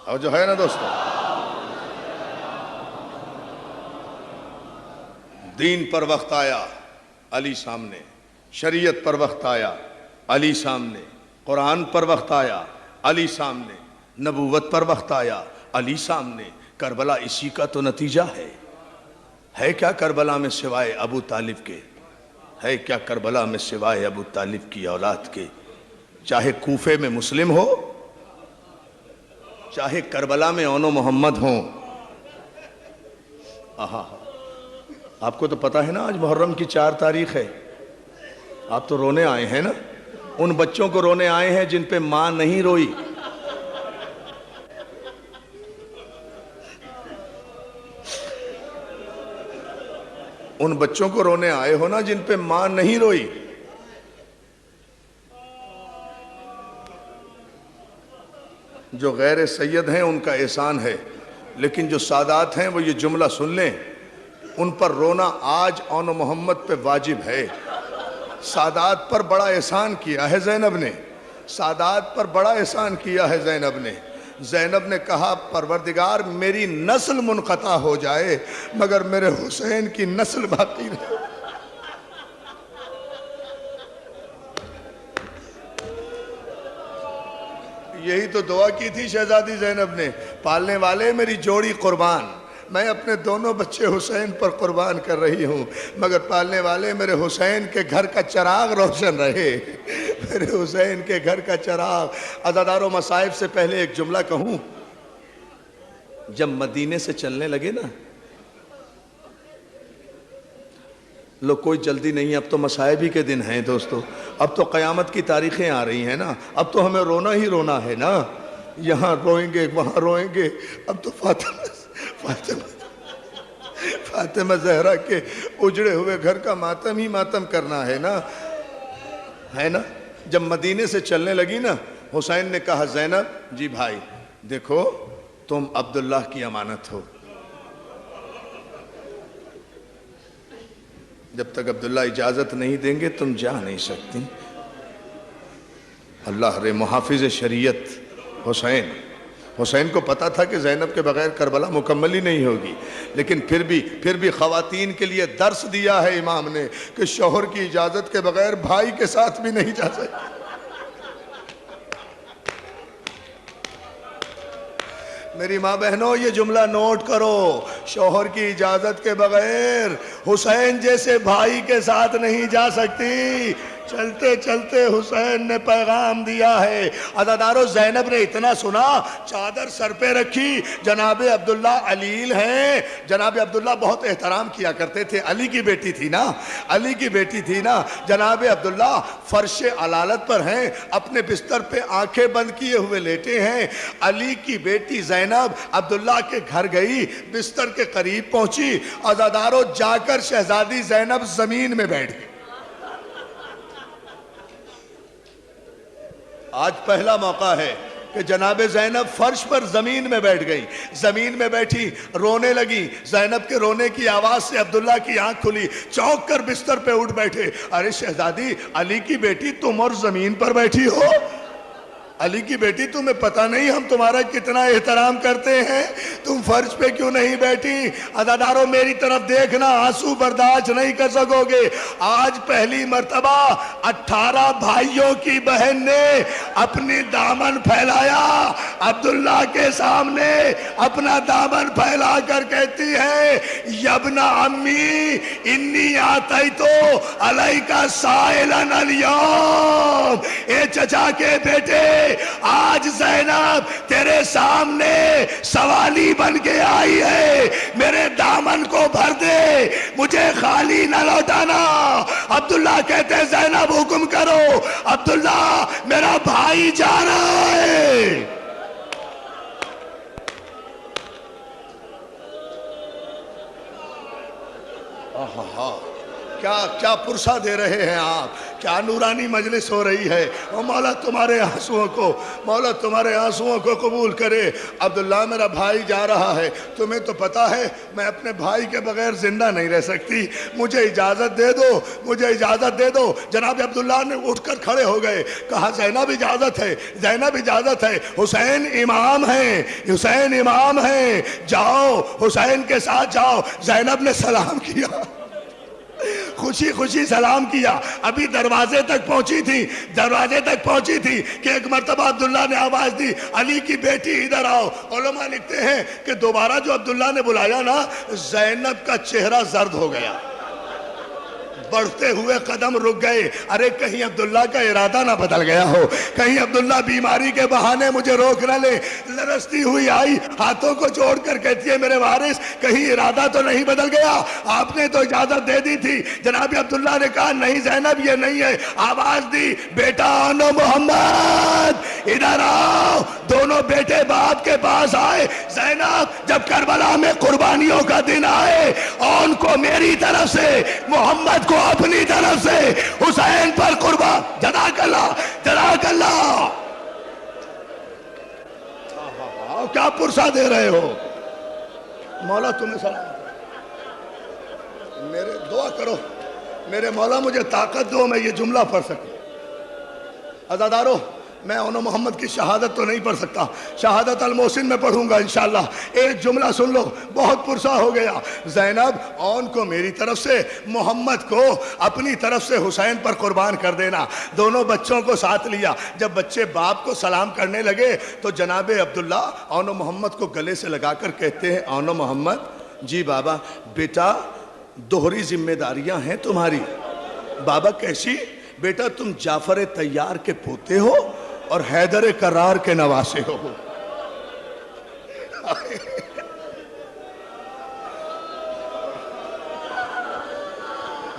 اور جو ہے نا دوستو، دین پر وقت آیا علی سامنے، شریعت پر وقت آیا علی سامنے، قرآن پر وقت آیا علی سامنے، نبوت پر وقت آیا علی سامنے. کربلا اسی کا تو نتیجہ ہے کیا کربلا میں سوائے ابو طالب کے؟ ہے کیا کربلا میں سوائے ابو طالب کی اولاد کے؟ چاہے کوفے میں مسلم ہو، چاہے کربلا میں اون و محمد ہوں. آپ کو تو پتہ ہے نا آج محرم کی 4 تاریخ ہے. آپ تو رونے آئے ہیں نا، ان بچوں کو رونے آئے ہیں جن پہ ماں نہیں روئی. ان بچوں کو رونے آئے ہو نا جن پہ ماں نہیں روئی. جو غیر سید ہیں ان کا احسان ہے، لیکن جو سادات ہیں وہ یہ جملہ سن لیں، ان پر رونا آج اون و محمد پہ واجب ہے. سادات پر بڑا احسان کیا ہے زینب نے، سادات پر بڑا احسان کیا ہے زینب نے. زینب نے کہا پروردگار میری نسل منقطع ہو جائے مگر میرے حسین کی نسل باقی رہے. یہی تو دعا کی تھی شہزادی زینب نے، پالنے والے میری جوڑی قربان، میں اپنے دونوں بچے حسین پر قربان کر رہی ہوں مگر پالنے والے میرے حسین کے گھر کا چراغ روشن رہے، میرے حسین کے گھر کا چراغ. عزادار و مصائب سے پہلے ایک جملہ کہوں. جب مدینے سے چلنے لگے نا لو کوئی جلدی نہیں، اب تو مصائب ہی کے دن ہیں دوستو، اب تو قیامت کی تاریخیں آ رہی ہیں نا، اب تو ہمیں رونا ہی رونا ہے نا، یہاں روئیں گے وہاں روئیں گے، اب تو فاطمہ زہرا کے اجڑے ہوئے گھر کا ماتم ہی ماتم کرنا ہے نا۔ جب مدینے سے چلنے لگی نا، حسین نے کہا زینب جی بھائی دیکھو تم عبداللہ کی امانت ہو، جب تک عبداللہ اجازت نہیں دیں گے تم جا نہیں سکتی۔ اللہ رے محافظ شریعت حسین کو پتا تھا کہ زینب کے بغیر کربلا مکمل ہی نہیں ہوگی، لیکن پھر بھی خواتین کے لیے درس دیا ہے امام نے کہ شوہر کی اجازت کے بغیر بھائی کے ساتھ بھی نہیں جا سکتے۔ میری ماں بہنوں یہ جملہ نوٹ کرو، شوہر کی اجازت کے بغیر حسین جیسے بھائی کے ساتھ نہیں جا سکتی۔ چلتے چلتے حسین نے پیغام دیا ہے۔ عزادارو زینب نے اتنا سنا، چادر سر پہ رکھی، جناب عبداللہ علیل ہیں، جناب عبداللہ بہت احترام کیا کرتے تھے، علی کی بیٹی تھی نا، جناب عبداللہ فرش علالت پر ہیں، اپنے بستر پہ آنکھیں بند کیے ہوئے لیٹے ہیں۔ علی کی بیٹی زینب عبداللہ کے گھر گئی، بستر کے قریب پہنچی، عزادارو جا کر شہزادی زینب زمین میں بیٹھ گئی۔ آج پہلا موقع ہے کہ جناب زینب فرش پر زمین میں بیٹھ گئی، زمین میں بیٹھی رونے لگی۔ زینب کے رونے کی آواز سے عبداللہ کی آنکھ کھلی، چونک کر بستر پہ اٹھ بیٹھے۔ ارے شہزادی علی کی بیٹی تم اور زمین پر بیٹھی ہو؟ علی کی بیٹی تمہیں پتہ نہیں ہم تمہارا کتنا احترام کرتے ہیں، تم فرش پہ کیوں نہیں بیٹھی؟ عزادارو میری طرف دیکھنا، آنسو برداشت نہیں کر سکو گے۔ آج پہلی مرتبہ 18 بھائیوں کی بہن نے اپنی دامن پھیلایا عبداللہ کے سامنے، اپنا دامن پھیلا کر کہتی ہے یبن امی انی آتیتو علیک سائلا اليوم، اے چچا کے بیٹے آج زینب تیرے سامنے سوالی بن کے آئی ہے، میرے دامن کو بھر دے، مجھے خالی نہ لوٹانا۔ عبداللہ کہتے ہیں زینب حکم کرو، عبداللہ میرا بھائی جا رہا ہے۔ کیا پرسہ دے رہے ہیں آپ، کیا نورانی مجلس ہو رہی ہے۔ اور مولا تمہارے آنسوؤں کو قبول کرے۔ عبداللہ میرا بھائی جا رہا ہے، تمہیں تو پتا ہے میں اپنے بھائی کے بغیر زندہ نہیں رہ سکتی، مجھے اجازت دے دو۔ جناب عبداللہ نے اٹھ کر کھڑے ہو گئے، کہا زینب اجازت ہے، حسین امام ہیں، جاؤ حسین کے ساتھ جاؤ۔ زینب نے سلام کیا، خوشی سلام کیا، ابھی دروازے تک پہنچی تھی کہ ایک مرتبہ عبداللہ نے آواز دی علی کی بیٹی ادھر آؤ۔ علماء لکھتے ہیں کہ دوبارہ جو عبداللہ نے بلایا نا، زینب کا چہرہ زرد ہو گیا، بڑھتے ہوئے قدم رک گئے۔ ارے کہیں عبداللہ کا ارادہ نہ بدل گیا ہو، کہیں عبداللہ بیماری کے بہانے مجھے روک نہ لے۔ لرزتی ہوئی آئی، ہاتھوں کو جوڑ کر کہتی ہے میرے وارث کہیں ارادہ تو نہیں بدل گیا، آپ نے تو اجازت دے دی تھی۔ جناب عبداللہ نے کہا نہیں زینب یہ نہیں ہے۔ آواز دی بیٹا آنو محمد ادھر آؤ۔ دونوں بیٹے باپ کے پاس آئے۔ زینب جب کربلا میں قربانیوں کا دن آئے، ان کو میری طرف سے، محمد کو اپنی طرف سے، حسین پر قربان، جزاک اللہ۔ کیا پرسہ دے رہے ہو؟ مولا تمہیں سلام، میرے دعا کرو میرے مولا مجھے طاقت دو میں یہ جملہ پڑھ سکوں۔ عزادارو میں اونو محمد کی شہادت تو نہیں پڑھ سکتا، شہادت المحسن میں پڑھوں گا انشاءاللہ۔ ایک جملہ سن لو، بہت پرسہ ہو گیا۔ زینب اون کو میری طرف سے، محمد کو اپنی طرف سے حسین پر قربان کر دینا۔ دونوں بچوں کو ساتھ لیا۔ جب بچے باپ کو سلام کرنے لگے تو جناب عبداللہ اونو محمد کو گلے سے لگا کر کہتے ہیں اونو محمد جی بابا، بیٹا دوہری ذمہ داریاں ہیں تمہاری۔ بابا کیسی؟ بیٹا تم جعفر طیار کے پوتے ہو اور حیدر کرار کے نواسے ہو۔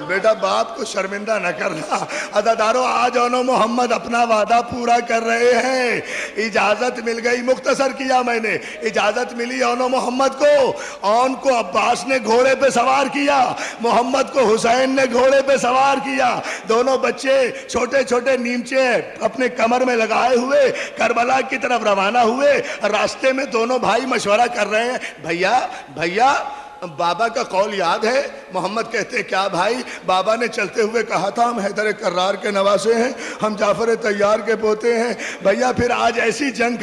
بیٹا باپ کو شرمندہ نہ کرنا. عزادارو آج اونو محمد اپنا وعدہ پورا کر رہے ہیں. اجازت مل گئی, مختصر کیا میں نے, اجازت ملی اونو محمد کو. اون کو عباس نے گھوڑے پہ سوار کیا, محمد کو حسین نے گھوڑے پہ سوار کیا. دونوں بچے چھوٹے چھوٹے نیمچے اپنے کمر میں لگائے ہوئے کربلا کی طرف روانہ ہوئے. راستے میں دونوں بھائی مشورہ کر رہے ہیں, بھیا بابا کا قول یاد ہے؟ محمد کہتے ہیں کیا بھائی؟ بابا نے چلتے ہوئے کہا تھا ہم حیدر کرار کے نواسے ہیں, ہم جعفر طیار کے پوتے ہیں. بھیا پھر آج ایسی جنگ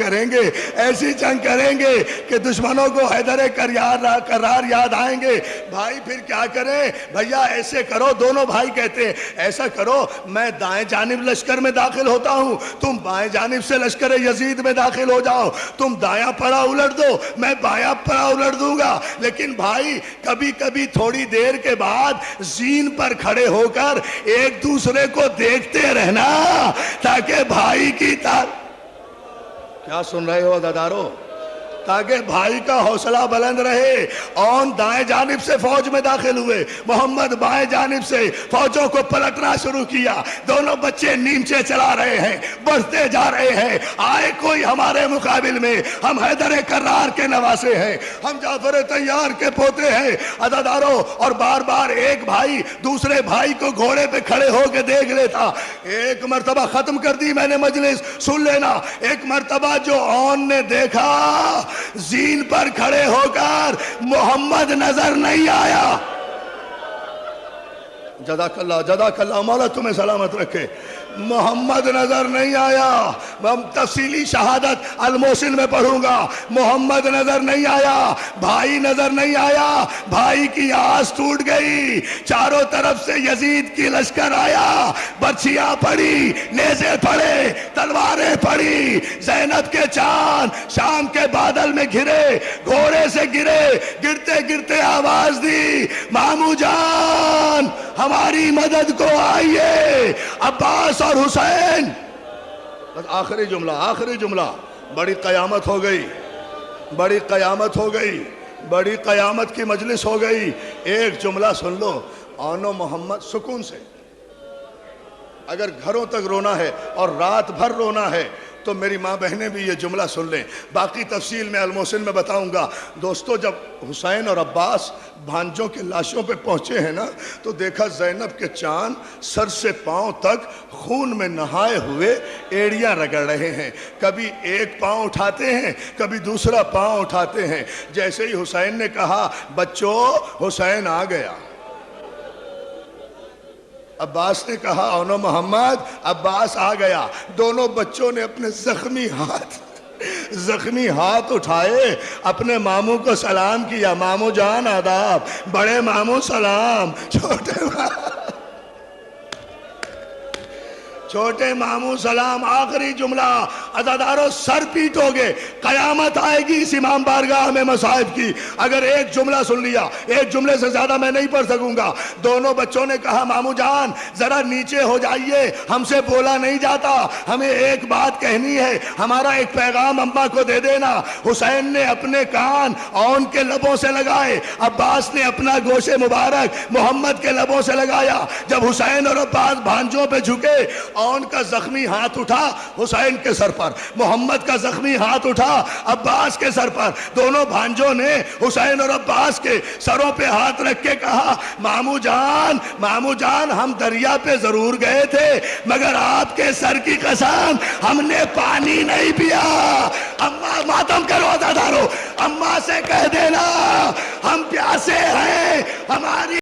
کریں گے کہ دشمنوں کو حیدر کرار یاد آئیں گے. بھائی پھر کیا کریں؟ بھیا ایسے کرو, دونوں بھائی کہتے ہیں ایسا کرو, میں دائیں جانب لشکر میں داخل ہوتا ہوں, تم بائیں جانب سے لشکر یزید میں داخل ہو جاؤ. تم دایاں پڑا الٹ دو, میں بایاں پڑا الٹ دوں گا. لیکن بھائی کبھی کبھی تھوڑی دیر کے بعد زین پر کھڑے ہو کر ایک دوسرے کو دیکھتے رہنا تاکہ بھائی کی کیا سن رہے ہو عزادارو؟ تاکہ بھائی کا حوصلہ بلند رہے. اون دائیں جانب سے فوج میں داخل ہوئے, محمد بائیں جانب سے فوجوں کو پلٹنا شروع کیا. دونوں بچے نیمچے چلا رہے ہیں, بڑھتے جا رہے ہیں. آئے کوئی ہمارے مقابل میں, ہم حیدر کرار کے نواسے ہیں, ہم جعفر طیار کے پوتے ہیں. عزادارو اور بار بار ایک بھائی دوسرے بھائی کو گھوڑے پہ کھڑے ہو کے دیکھ لیتا. ایک مرتبہ ختم کر دی میں نے مجلس, سن لینا. ایک مرتبہ جو اون نے دیکھا زین پر کھڑے ہو کر محمد نظر نہیں آیا. جزاک اللہ مولا تمہیں سلامت رکھے. محمد نظر نہیں آیا. تفصیلی شہادت الموصل میں پڑھوں گا. محمد نظر نہیں آیا, بھائی نظر نہیں آیا. بھائی کی آس ٹوٹ گئی. چاروں طرف سے یزید کی لشکر آیا, برچھیاں پڑی, نیزے پڑے, تلواریں پڑی. زینب کے چاند شام کے بادل میں گھرے, گھوڑے سے گرے, گرتے گرتے آواز دی, مامو جان ہماری مدد کو آئیے. عباس اور حسین. آخری جملہ. بڑی قیامت ہو گئی, بڑی قیامت کی مجلس ہو گئی. ایک جملہ سن لو, اونو محمد سکون سے. اگر گھروں تک رونا ہے اور رات بھر رونا ہے تو میری ماں بہنیں بھی یہ جملہ سن لیں. باقی تفصیل میں الموسن میں بتاؤں گا. دوستو جب حسین اور عباس بھانجوں کے لاشوں پہ پہنچے ہیں نا, تو دیکھا زینب کے چاند سر سے پاؤں تک خون میں نہائے ہوئے ایڑیاں رگڑ رہے ہیں. کبھی ایک پاؤں اٹھاتے ہیں, کبھی دوسرا پاؤں اٹھاتے ہیں. جیسے ہی حسین نے کہا بچوں حسین آ گیا, عباس نے کہا اونو محمد عباس آ گیا. دونوں بچوں نے اپنے زخمی ہاتھ اٹھائے, اپنے ماموں کو سلام کیا. ماموں جان آداب, بڑے ماموں سلام, چھوٹے ماموں سلام. آخری جملہ عزادارو سر پیٹو گے, قیامت آئے گی اس امام بارگاہ میں مصائب کی. اگر ایک جملہ سن لیا, ایک جملے سے زیادہ میں نہیں پڑھ سکوں گا. دونوں بچوں نے کہا ماموں جان ذرا نیچے ہو جائیے, ہم سے بولا نہیں جاتا, ہمیں ایک بات کہنی ہے, ہمارا ایک پیغام اماں کو دے دینا. حسین نے اپنے کان اون کے لبوں سے لگائے, عباس نے اپنا گوشے مبارک محمد کے لبوں سے لگایا. جب حسین اور عباس بھانجوں پہ جھکے, اون کا زخمی ہاتھ اٹھا حسین کے سر پر, محمد کا زخمی ہاتھ اٹھا عباس کے سر پر. دونوں بھانجوں نے حسین اور عباس کے سروں پہ ہاتھ رکھ کے کہا مامو جان ہم دریا پہ ضرور گئے تھے, مگر آپ کے سر کی قسم ہم نے پانی نہیں پیا. اماں ماتم کرو عزادارو, اماں سے کہہ دینا ہم پیاسے ہیں, ہماری